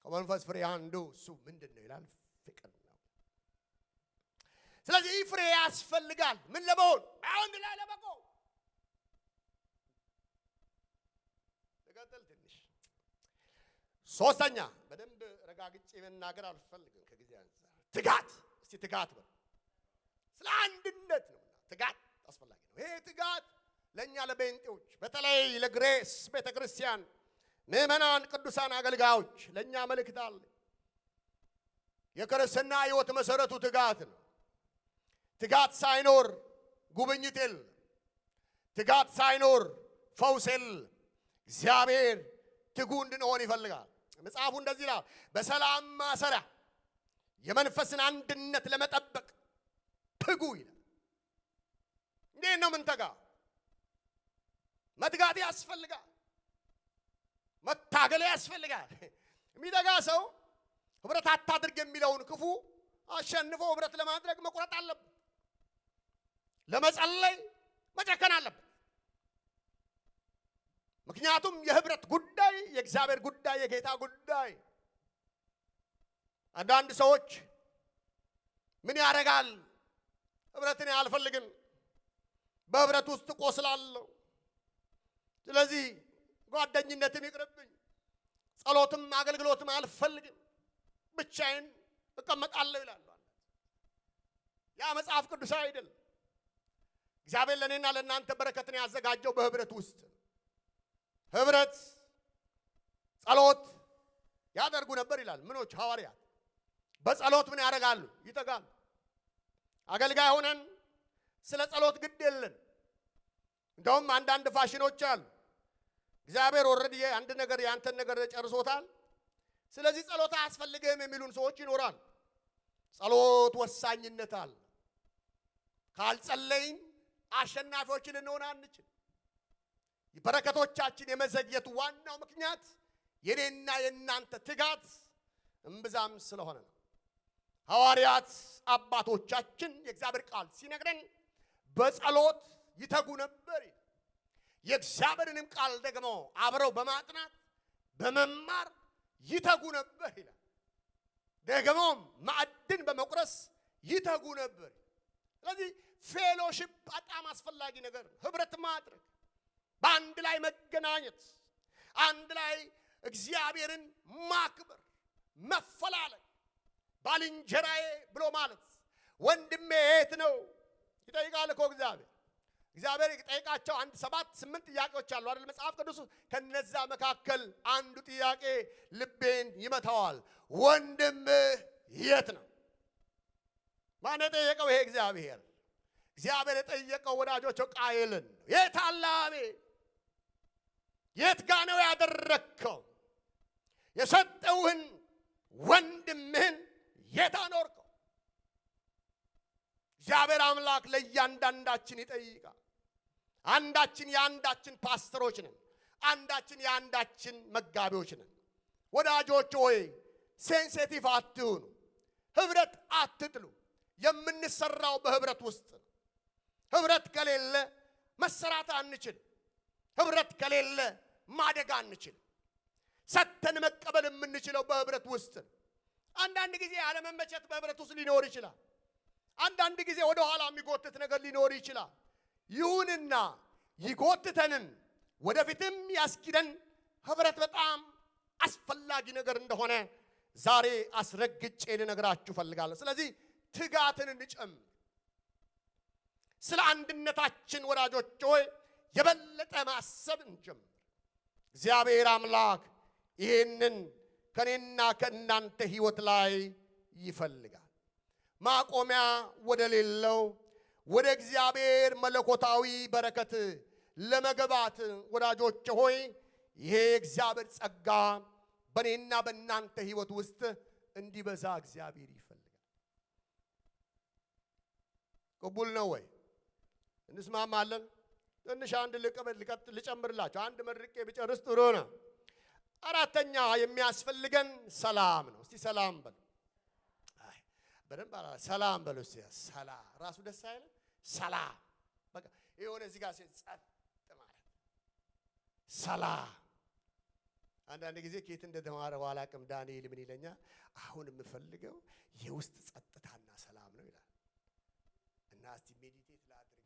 ከመንፈስ ፍሬ አንዱ እሱ ምንድን ነው ይላል? ፍቅር ነው። ስለዚህ ይህ ፍሬ ያስፈልጋል። ምን ለመሆን? አንድ ላይ ለመቆም። ተከተል ትንሽ ሶስተኛ በደንብ ረጋግጬ መናገር አልፈልግም ከጊዜ አንፃር። ትጋት። እስቲ ትጋት በል። ስለ አንድነት ነው። ትጋት አስፈላጊ ነው። ይሄ ትጋት ለኛ ለቤንጤዎች፣ በተለይ ለግሬስ ቤተክርስቲያን ምዕመናን፣ ቅዱሳን አገልጋዮች ለኛ መልእክት አለ። የክርስትና ሕይወት መሰረቱ ትጋት ነው። ትጋት ሳይኖር ጉብኝት የለም። ትጋት ሳይኖር ፈውስ የለም። እግዚአብሔር ትጉ እንድንሆን ይፈልጋል። መጽሐፉ እንደዚህ ይላል፣ በሰላም ማሰሪያ የመንፈስን አንድነት ለመጠበቅ ትጉ ይላል። እንዴት ነው ምንተጋ? መትጋት ያስፈልጋል። መታገል ያስፈልጋል። የሚተጋ ሰው ህብረት አታድርግ የሚለውን ክፉ አሸንፎ ህብረት ለማድረግ መቁረጥ አለበት። ለመጸለይ መጨከን አለበት። ምክንያቱም የህብረት ጉዳይ የእግዚአብሔር ጉዳይ፣ የጌታ ጉዳይ። አንዳንድ ሰዎች ምን ያደርጋል? ህብረትን አልፈልግም፣ በህብረት ውስጥ ቆስላለሁ፣ ስለዚህ ጓደኝነትን ይቅርብኝ፣ ጸሎትም አገልግሎትም አልፈልግም፣ ብቻዬን እቀመጣለሁ ይላሉ። ያ መጽሐፍ ቅዱስ አይደለም። እግዚአብሔር ለእኔና ለእናንተ በረከትን ያዘጋጀው በህብረት ውስጥ። ህብረት ጸሎት ያደርጉ ነበር ይላል። ምኖች? ሐዋርያት በጸሎት ምን ያደርጋሉ? ይተጋሉ። አገልጋይ ሆነን ስለ ጸሎት ግድ የለን። እንደውም አንዳንድ ፋሽኖች አሉ። እግዚአብሔር ኦልሬዲ አንድ ነገር ያንተን ነገር ጨርሶታል፣ ስለዚህ ጸሎት አያስፈልግህም የሚሉን ሰዎች ይኖራሉ። ጸሎት ወሳኝነት አለ። ካልጸለይን አሸናፊዎች ልንሆን አንችል። በረከቶቻችን የመዘግየቱ ዋናው ምክንያት የኔና የናንተ ትጋት እምብዛም ስለሆነ ነው። ሐዋርያት አባቶቻችን የእግዚአብሔር ቃል ሲነግረን በጸሎት ይተጉ ነበር። የእግዚአብሔርንም ቃል ደግሞ አብረው በማጥናት በመማር ይተጉ ነበር ይላል። ደግሞም ማዕድን በመቁረስ ይተጉ ነበር። ስለዚህ ፌሎሺፕ በጣም አስፈላጊ ነገር ነው። ህብረት ማድረግ፣ በአንድ ላይ መገናኘት፣ አንድ ላይ እግዚአብሔርን ማክበር፣ መፈላለግ። ባልንጀራዬ ብሎ ማለት ወንድሜ የት ነው ይጠይቃል እኮ እግዚአብሔር። እግዚአብሔር ይጠይቃቸው 7-8 ጥያቄዎች አሉ አይደል መጽሐፍ ቅዱስ። ከነዛ መካከል አንዱ ጥያቄ ልቤን ይመታዋል። ወንድምህ የት ነው? ማን የጠየቀው? ይሄ እግዚአብሔር። እግዚአብሔር የጠየቀው ወዳጆቹ ቃየልን ነው። የት አለ አቤት? የት ጋ ነው ያደረግከው? የሰጠውህን ወንድምህን የት አኖርከው? እግዚአብሔር አምላክ ለእያንዳንዳችን ይጠይቃል። አንዳችን የአንዳችን ፓስተሮች ነን፣ አንዳችን የአንዳችን መጋቢዎች ነን። ወዳጆች ሆይ ሴንሲቲቭ አትሁኑ፣ ህብረት አትጥሉ። የምንሰራው በህብረት ውስጥ ነው። ህብረት ከሌለ መሰራት አንችል። ህብረት ከሌለ ማደግ አንችል። ሰተን መቀበል የምንችለው በህብረት ውስጥ ነው። አንዳንድ ጊዜ አለመመቸት በህብረት ውስጥ ሊኖር ይችላል። አንዳንድ ጊዜ ወደ ኋላ የሚጎትት ነገር ሊኖር ይችላል። ይሁንና ይጎትተንም ወደፊትም ያስኪደን ህብረት በጣም አስፈላጊ ነገር እንደሆነ ዛሬ አስረግጬ ልነግራችሁ ፈልጋለሁ። ስለዚህ ትጋትን እንጨምር። ስለ አንድነታችን ወዳጆች ሆይ የበለጠ ማሰብ እንጀምር። እግዚአብሔር አምላክ ይህንን ከኔና ከእናንተ ህይወት ላይ ይፈልጋል። ማቆሚያ ወደ ሌለው ወደ እግዚአብሔር መለኮታዊ በረከት ለመገባት ወዳጆች ሆይ ይሄ እግዚአብሔር ጸጋ በኔና በእናንተ ህይወት ውስጥ እንዲበዛ እግዚአብሔር ይፈልጋል። ቅቡል ነው ወይ? እንስማማለን? ትንሽ አንድ ልጨምርላችሁ። አንድ መርቄ ብጨርስ ጥሩ ነው። አራተኛ የሚያስፈልገን ሰላም ነው። እስቲ ሰላም በሉ። በደንብ ሰላም በሉ እስቲ። ሰላም ራሱ ደስ አይልም? ሰላም በቃ የሆነ እዚህ ጋር ጸጥ ማለት ሰላም። አንዳንድ ጊዜ ከየት እንደተማረው አላውቅም። ዳንኤል ምን ይለኛል? አሁን የምፈልገው የውስጥ ጸጥታና ሰላም ነው ይላል። እና እስቲ ሜዲቴት ላድርገው፣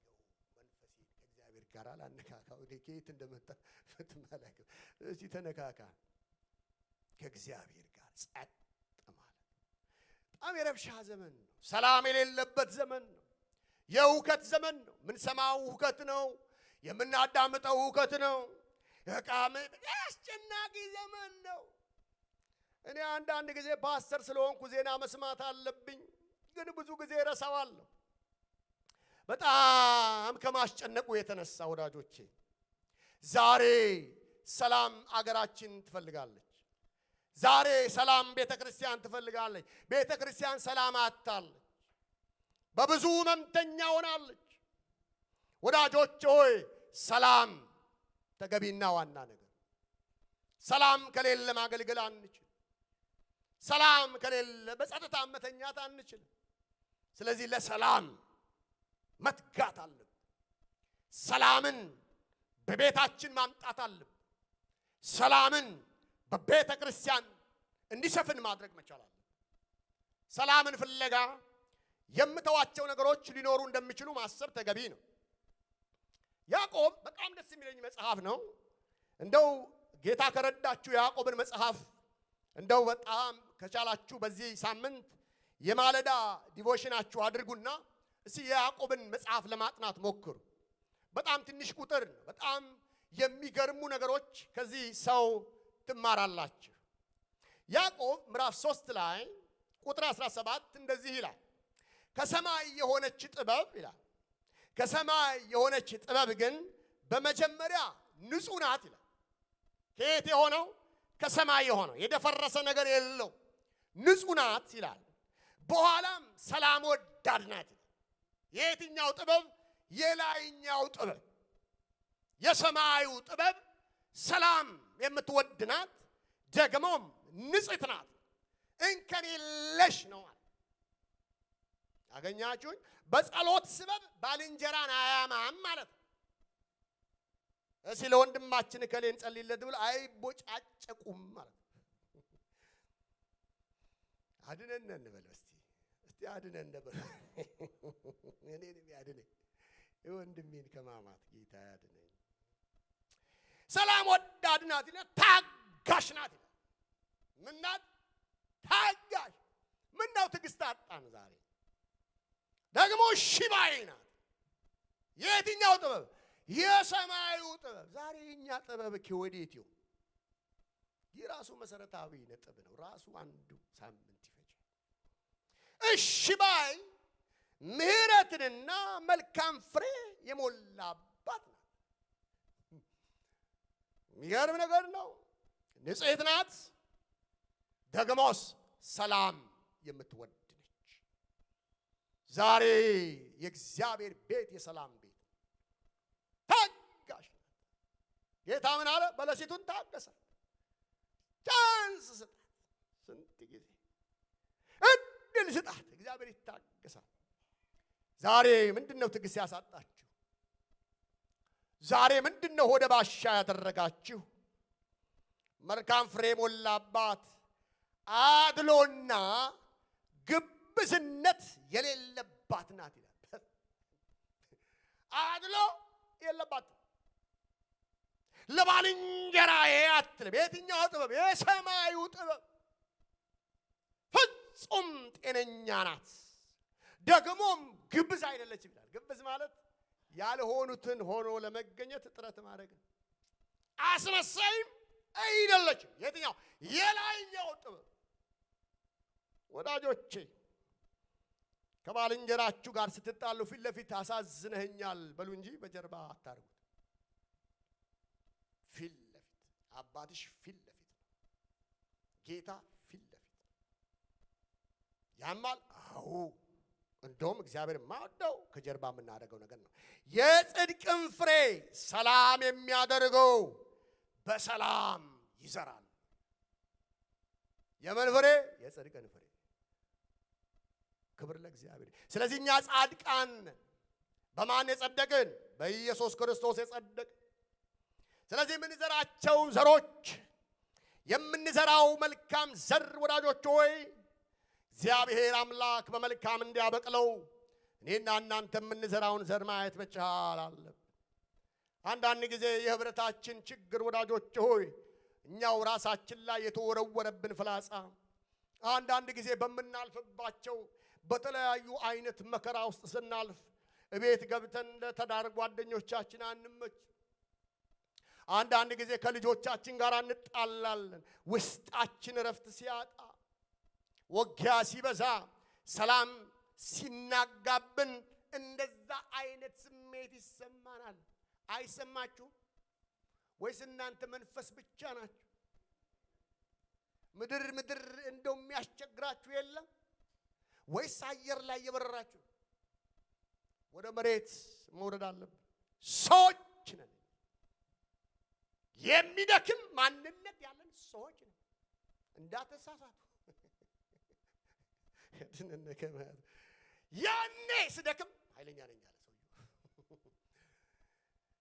መንፈሴ ከእግዚአብሔር ጋር ላነካካው። ከየት እንደመጣ ፍትማላክ እስቲ ተነካካ ከእግዚአብሔር ጋር ጸጥ ማለት። በጣም የረብሻ ዘመን ነው። ሰላም የሌለበት ዘመን ነው። የሁከት ዘመን ነው። የምንሰማው ሁከት ነው። የምናዳምጠው ሁከት ነው። አስጨናቂ ዘመን ነው። እኔ አንዳንድ ጊዜ ፓስተር ስለሆንኩ ዜና መስማት አለብኝ፣ ግን ብዙ ጊዜ ረሳዋለሁ። በጣም ከማስጨነቁ የተነሳ ወዳጆቼ ዛሬ ሰላም አገራችን ትፈልጋለች። ዛሬ ሰላም ቤተክርስቲያን ትፈልጋለች። ቤተክርስቲያን ሰላም አጣለች። በብዙ መምተኛ ሆናለች። ወዳጆች ሆይ ሰላም ተገቢና ዋና ነገር። ሰላም ከሌለ ማገልገል አንችል። ሰላም ከሌለ በጸጥታ መተኛት አንችል። ስለዚህ ለሰላም መትጋት አለብን። ሰላምን በቤታችን ማምጣት አለብን። ሰላምን በቤተ ክርስቲያን እንዲሰፍን ማድረግ መቻል አለብን። ሰላምን ፍለጋ የምተዋቸው ነገሮች ሊኖሩ እንደሚችሉ ማሰብ ተገቢ ነው። ያዕቆብ በጣም ደስ የሚለኝ መጽሐፍ ነው። እንደው ጌታ ከረዳችሁ ያዕቆብን መጽሐፍ እንደው በጣም ከቻላችሁ በዚህ ሳምንት የማለዳ ዲቮሽናችሁ አድርጉና እስቲ የያዕቆብን መጽሐፍ ለማጥናት ሞክሩ። በጣም ትንሽ ቁጥር ነው። በጣም የሚገርሙ ነገሮች ከዚህ ሰው ትማራላችሁ። ያዕቆብ ምዕራፍ 3 ላይ ቁጥር 17 እንደዚህ ይላል፣ ከሰማይ የሆነች ጥበብ ይላል። ከሰማይ የሆነች ጥበብ ግን በመጀመሪያ ንጹሕ ናት ይላል። ከየት የሆነው? ከሰማይ የሆነው የደፈረሰ ነገር የለው ንጹሕ ናት ይላል። በኋላም ሰላም ወዳድ ናት ይላል። የየትኛው ጥበብ? የላይኛው ጥበብ። የሰማዩ ጥበብ ሰላም የምትወድ ናት፣ ደግሞም ንጽሕት ናት፣ እንከን የለሽ ነው። አገኛችሁኝ? በጸሎት ስበብ ባልንጀራን አያማም ማለት ነው። እስኪ ለወንድማችን ከሌን ጸልይለት ብሎ አይቦጫጨቁም ማለት ነው። አድነን እንበል እስቲ አድነን እንበል። እኔንም ያድነኝ ወንድሜን ከማማት ጌታ ያድነኝ። ሰላም ወዳድ ናት ይላል። ታጋሽ ናት ይላል። ምን ናት? ታጋሽ። ምነው ትዕግስት አጣን ዛሬ? ደግሞ ሽባይ ናት። የትኛው ጥበብ? የሰማዩ ጥበብ። ዛሬ የኛ ጥበብ ከወዴት ይው? ይህ ራሱ መሰረታዊ ነጥብ ነው። ራሱ አንዱ ሳምንት ይፈጃል። እሽባይ ምሕረትንና መልካም ፍሬ የሞላባት ናት። የሚገርም ነገር ነው። ንጽሕት ናት፣ ደግሞስ ሰላም የምትወድ ነች። ዛሬ የእግዚአብሔር ቤት የሰላም ቤት ታጋሽ ናት። ጌታ ምን አለ? በለሲቱን ታገሳት፣ ቻንስ ስጣት፣ ስንት ጊዜ እድል ስጣት። እግዚአብሔር ይታገሳል። ዛሬ ምንድነው ትዕግስት ያሳጣችሁ? ዛሬ ምንድነው ሆደ ባሻ ያደረጋችሁ? መልካም ፍሬ ሞላባት አድሎና ግብዝነት የሌለባት ናት ይላል። አድሎ የለባት። ለባልንጀራዬ አትልም። የትኛው ጥበብ? የሰማዩ ጥበብ። ፍጹም ጤነኛ ናት፣ ደግሞም ግብዝ አይደለችም ይላል። ግብዝ ማለት ያልሆኑትን ሆኖ ለመገኘት ጥረት ማድረግ ነው። አስመሳይም አይደለችም። የትኛው? የላይኛው ጥበብ። ወዳጆቼ ከባልንጀራችሁ ጋር ስትጣሉ ፊት ለፊት አሳዝነኸኛል በሉ እንጂ በጀርባ አታርጉት። ፊት ለፊት አባትሽ ፊት ለፊት ነው። ጌታ ፊት ለፊት ያማል። አዎ እንደውም እግዚአብሔር የማወደው ከጀርባ የምናደርገው ነገር ነው። የጽድቅን ፍሬ ሰላም የሚያደርገው በሰላም ይዘራል። የምን ፍሬ? የጽድቅን ፍሬ። ክብር ለእግዚአብሔር። ስለዚህ እኛ ጻድቃን በማን የጸደቅን? በኢየሱስ ክርስቶስ የጸደቅን። ስለዚህ የምንዘራቸው ዘሮች የምንዘራው መልካም ዘር ወዳጆች ሆይ እግዚአብሔር አምላክ በመልካም እንዲያበቅለው እኔና እናንተ የምንዘራውን ዘር ማየት መቻል አለብን። አንዳንድ ጊዜ የህብረታችን ችግር ወዳጆች ሆይ እኛው ራሳችን ላይ የተወረወረብን ፍላጻ፣ አንዳንድ ጊዜ በምናልፍባቸው በተለያዩ አይነት መከራ ውስጥ ስናልፍ እቤት ገብተን ለተዳር ጓደኞቻችን አንመች። አንዳንድ ጊዜ ከልጆቻችን ጋር እንጣላለን። ውስጣችን እረፍት ሲያጣ፣ ውጊያ ሲበዛ፣ ሰላም ሲናጋብን እንደዛ አይነት ስሜት ይሰማናል። አይሰማችሁ ወይስ እናንተ መንፈስ ብቻ ናችሁ? ምድር እንደው የሚያስቸግራችሁ የለም ወይስ አየር ላይ የበረራችሁ? ወደ መሬት መውረድ አለብን። ሰዎች ነን። የሚደክም ማንነት ያለን ሰዎች ነን። እንዳትሳሳቱ። ያኔ ስደክም ኃይለኛ ነኝ አለ ሰውዬው።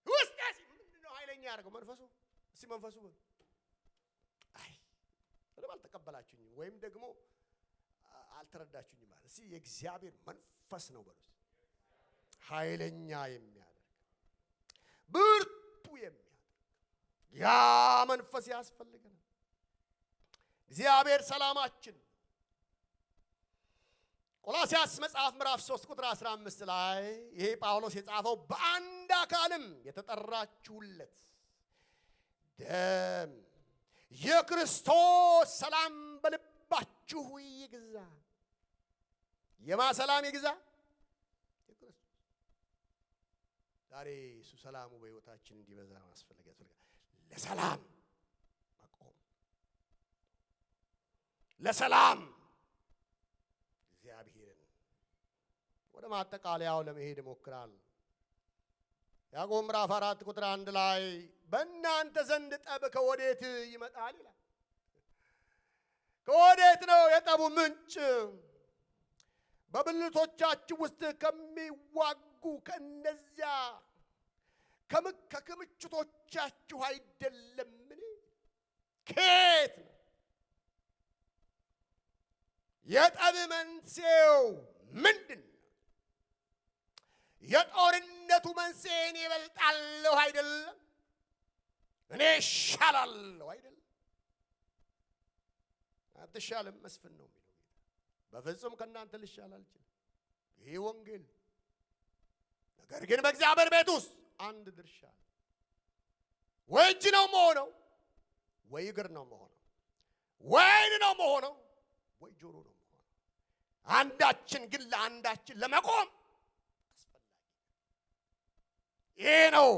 ውስጤስ ምንድነው ኃይለኛ ያደርገው? መንፈሱ። እስቲ መንፈሱ አይ ወደም አልተቀበላችሁኝም ወይም ደግሞ አልተረዳችሁኝም ማለት እስቲ የእግዚአብሔር መንፈስ ነው በሉት። ኃይለኛ የሚያደርግ ብርቱ የሚያደርግ ያ መንፈስ ያስፈልገናል። እግዚአብሔር ሰላማችን። ቆላስይስ መጽሐፍ ምዕራፍ 3 ቁጥር 15 ላይ ይሄ ጳውሎስ የጻፈው በአንድ አካልም የተጠራችሁለት ደም የክርስቶስ ሰላም በልባችሁ ይግዛ። የማ ሰላም ይግዛ? የክርስቶስ። ዛሬ እሱ ሰላሙ በሕይወታችን እንዲበዛ ያስፈልጋል። ለሰላም መቆም፣ ለሰላም እግዚአብሔርን። ወደ ማጠቃለያው ለመሄድ እሞክራለሁ። ያዕቆብ ምዕራፍ 4 ቁጥር 1 ላይ በእናንተ ዘንድ ጠብ ከወዴት ይመጣል ይላል። ከወዴት ነው የጠቡ ምንጭ? በብልቶቻችሁ ውስጥ ከሚዋጉ ከእነዚያ ከክምችቶቻችሁ አይደለምን? ከየት ነው? የጠብ መንስኤው ምንድን ነው? የጦርነቱ መንስኤ እኔ እበልጣለሁ አይደለም፣ እኔ እሻላለሁ አይደለም። አትሻልም መስፍን ነው የሚለው ጌታ። በፍጹም ከእናንተ ልሻል አልችልም። ይሄ ወንጌል። ነገር ግን በእግዚአብሔር ቤት ውስጥ አንድ ድርሻ አለ። ወይ እጅ ነው መሆነው፣ ወይ እግር ነው መሆነው፣ ወይ ዓይን ነው መሆነው፣ ወይ ጆሮ ነው መሆነው። አንዳችን ግን ለአንዳችን ለመቆም አስፈላጊ። ይሄ ነው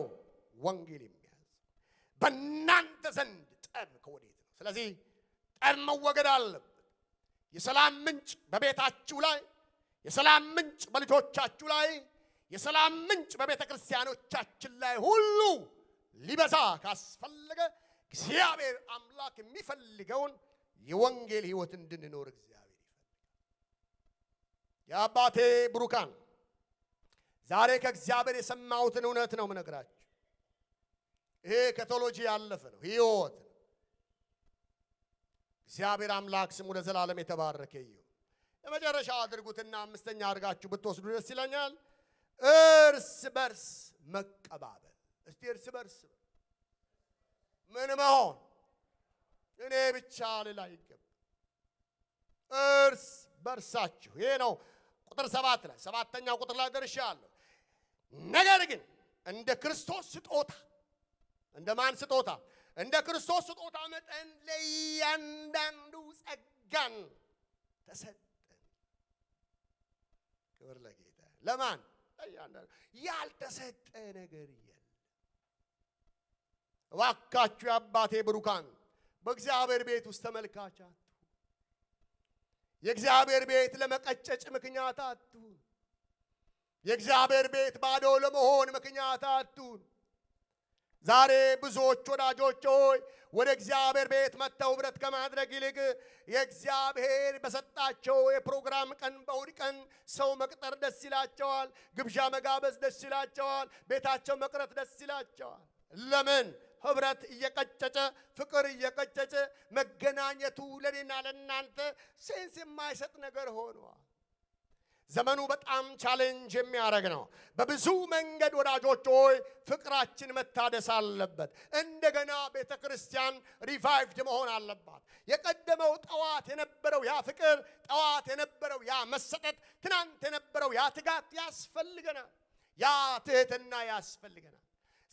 ወንጌል የሚያዝ። በእናንተ ዘንድ ጠብ ከወዴት ነው? ስለዚህ ጠብ መወገድ አለበት። የሰላም ምንጭ በቤታችሁ ላይ፣ የሰላም ምንጭ በልጆቻችሁ ላይ፣ የሰላም ምንጭ በቤተ ክርስቲያኖቻችን ላይ ሁሉ ሊበዛ ካስፈለገ እግዚአብሔር አምላክ የሚፈልገውን የወንጌል ሕይወት እንድንኖር እግዚአብሔር ይፈልጋል። የአባቴ ብሩካን ዛሬ ከእግዚአብሔር የሰማሁትን እውነት ነው የምነግራችሁ። ይሄ ከቴዎሎጂ ያለፈ ነው፣ ሕይወት ነው። እግዚአብሔር አምላክ ስሙ ለዘላለም የተባረከ ይሁን። የመጨረሻ አድርጉትና አምስተኛ አድርጋችሁ ብትወስዱ ደስ ይለኛል። እርስ በርስ መቀባበል። እስቲ እርስ በርስ ምን መሆን? እኔ ብቻ ልል አይገባም። እርስ በርሳችሁ። ይሄ ነው ቁጥር 7 ላይ 7ኛው ቁጥር ላይ ደርሻለሁ። ነገር ግን እንደ ክርስቶስ ስጦታ። እንደ ማን ስጦታ? እንደ ክርስቶስ ስጦታ መጠን ለእያንዳንዱ ጸጋን ተሰጠን። ክብር ለጌታ። ለማን? ለእያንዳንዱ። ያልተሰጠ ነገር የለም። እባካችሁ የአባቴ ብሩካን በእግዚአብሔር ቤት ውስጥ ተመልካች አትሁን። የእግዚአብሔር ቤት ለመቀጨጭ ምክንያት አትሁን። የእግዚአብሔር ቤት ባዶ ለመሆን ምክንያት አትሁን። ዛሬ ብዙዎች ወዳጆች ሆይ ወደ እግዚአብሔር ቤት መጥተው ኅብረት ከማድረግ ይልቅ የእግዚአብሔር በሰጣቸው የፕሮግራም ቀን በእሑድ ቀን ሰው መቅጠር ደስ ይላቸዋል። ግብዣ መጋበዝ ደስ ይላቸዋል። ቤታቸው መቅረት ደስ ይላቸዋል። ለምን? ኅብረት እየቀጨጨ ፍቅር እየቀጨጨ መገናኘቱ ለኔና ለእናንተ ሴንስ የማይሰጥ ነገር ሆኗል። ዘመኑ በጣም ቻሌንጅ የሚያደርግ ነው። በብዙ መንገድ ወዳጆች ሆይ ፍቅራችን መታደስ አለበት። እንደገና ቤተ ክርስቲያን ሪቫይቭድ መሆን አለባት። የቀደመው ጠዋት የነበረው ያ ፍቅር፣ ጠዋት የነበረው ያ መሰጠት፣ ትናንት የነበረው ያ ትጋት ያስፈልገናል። ያ ትህትና ያስፈልገናል።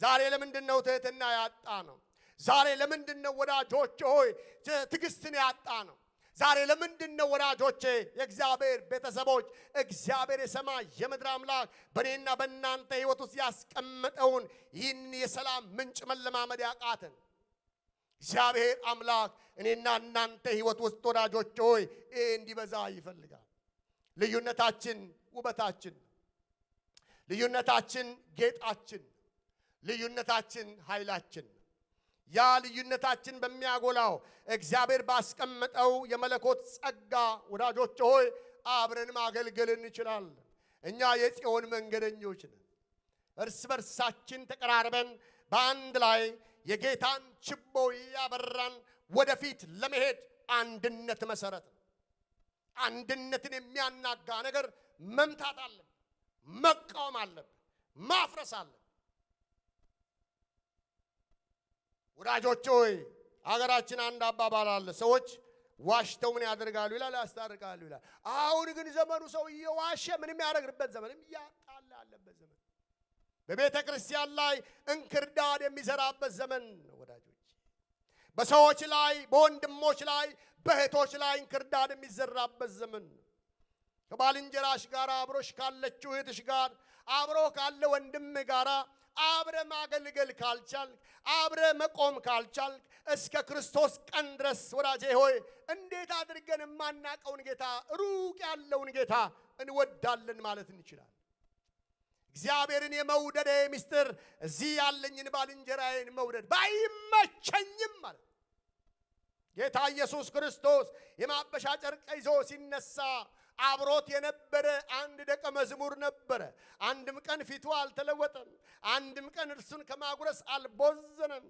ዛሬ ለምንድን ነው ትህትና ያጣ ነው? ዛሬ ለምንድን ነው ወዳጆች ሆይ ትዕግስትን ያጣ ነው? ዛሬ ለምንድነው ወዳጆቼ የእግዚአብሔር ቤተሰቦች እግዚአብሔር የሰማይ የምድር አምላክ በእኔና በእናንተ ሕይወት ውስጥ ያስቀመጠውን ይህን የሰላም ምንጭ መለማመድ ያቃተን? እግዚአብሔር አምላክ እኔና እናንተ ሕይወት ውስጥ ወዳጆቼ ሆይ እንዲበዛ ይፈልጋል። ልዩነታችን ውበታችን፣ ልዩነታችን ጌጣችን፣ ልዩነታችን ኃይላችን። ያ ልዩነታችን በሚያጎላው እግዚአብሔር ባስቀመጠው የመለኮት ጸጋ ወዳጆች ሆይ አብረን ማገልገል እንችላለን። እኛ የጽዮን መንገደኞች ነን። እርስ በርሳችን ተቀራርበን በአንድ ላይ የጌታን ችቦ ያበራን ወደፊት ለመሄድ አንድነት መሰረት ነው። አንድነትን የሚያናጋ ነገር መምታት አለብን፣ መቃወም አለብን፣ ማፍረስ አለብን። ወዳጆች ሆይ አገራችን አንድ አባባል አለ። ሰዎች ዋሽተው ምን ያደርጋሉ ይላል? ያስታርቃሉ ይላል። አሁን ግን ዘመኑ ሰው እየዋሸ ምንም ያደርግበት ዘመንም ያጣላ ያለበት ዘመን፣ በቤተ ክርስቲያን ላይ እንክርዳድ የሚዘራበት ዘመን ነው። ወዳጆች በሰዎች ላይ፣ በወንድሞች ላይ፣ በእህቶች ላይ እንክርዳድ የሚዘራበት ዘመን ነው። ከባልንጀራሽ ጋር አብሮሽ ካለችው እህትሽ ጋር አብሮ ካለ ወንድም ጋር አብረ ማገልገል ካልቻልክ፣ አብረ መቆም ካልቻልክ እስከ ክርስቶስ ቀን ድረስ ወዳጄ ሆይ እንዴት አድርገን የማናቀውን ጌታ ሩቅ ያለውን ጌታ እንወዳለን ማለት እንችላለን? እግዚአብሔርን የመውደድ ምስጢር እዚህ ያለኝን ባልንጀራዬን መውደድ ባይመቸኝም ማለት ጌታ ኢየሱስ ክርስቶስ የማበሻ ጨርቅ ይዞ ሲነሳ አብሮት የነበረ አንድ ደቀ መዝሙር ነበረ። አንድም ቀን ፊቱ አልተለወጠም። አንድም ቀን እርሱን ከማጉረስ አልቦዘነም።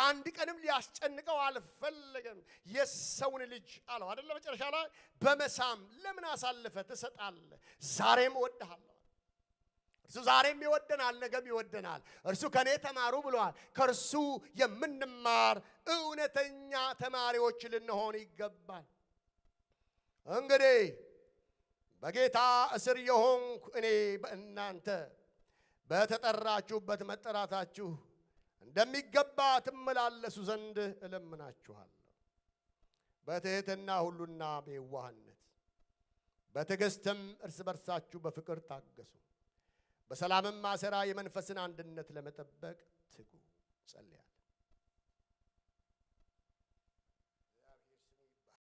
አንድ ቀንም ሊያስጨንቀው አልፈለገም። የሰውን ልጅ አለው አይደለ? መጨረሻ ላይ በመሳም ለምን አሳልፈ ትሰጣለህ? ዛሬም እወድሃለሁ። እርሱ ዛሬም ይወደናል፣ ነገም ይወደናል። እርሱ ከኔ ተማሩ ብሏል። ከእርሱ የምንማር እውነተኛ ተማሪዎች ልንሆን ይገባል። እንግዲህ በጌታ እስር የሆንኩ እኔ በእናንተ በተጠራችሁበት መጠራታችሁ እንደሚገባ ትመላለሱ ዘንድ እለምናችኋለሁ። በትሕትና ሁሉና በየዋህነት በትዕግሥትም እርስ በርሳችሁ በፍቅር ታገሱ። በሰላምም ማሰራ የመንፈስን አንድነት ለመጠበቅ ትጉ። ጸልያ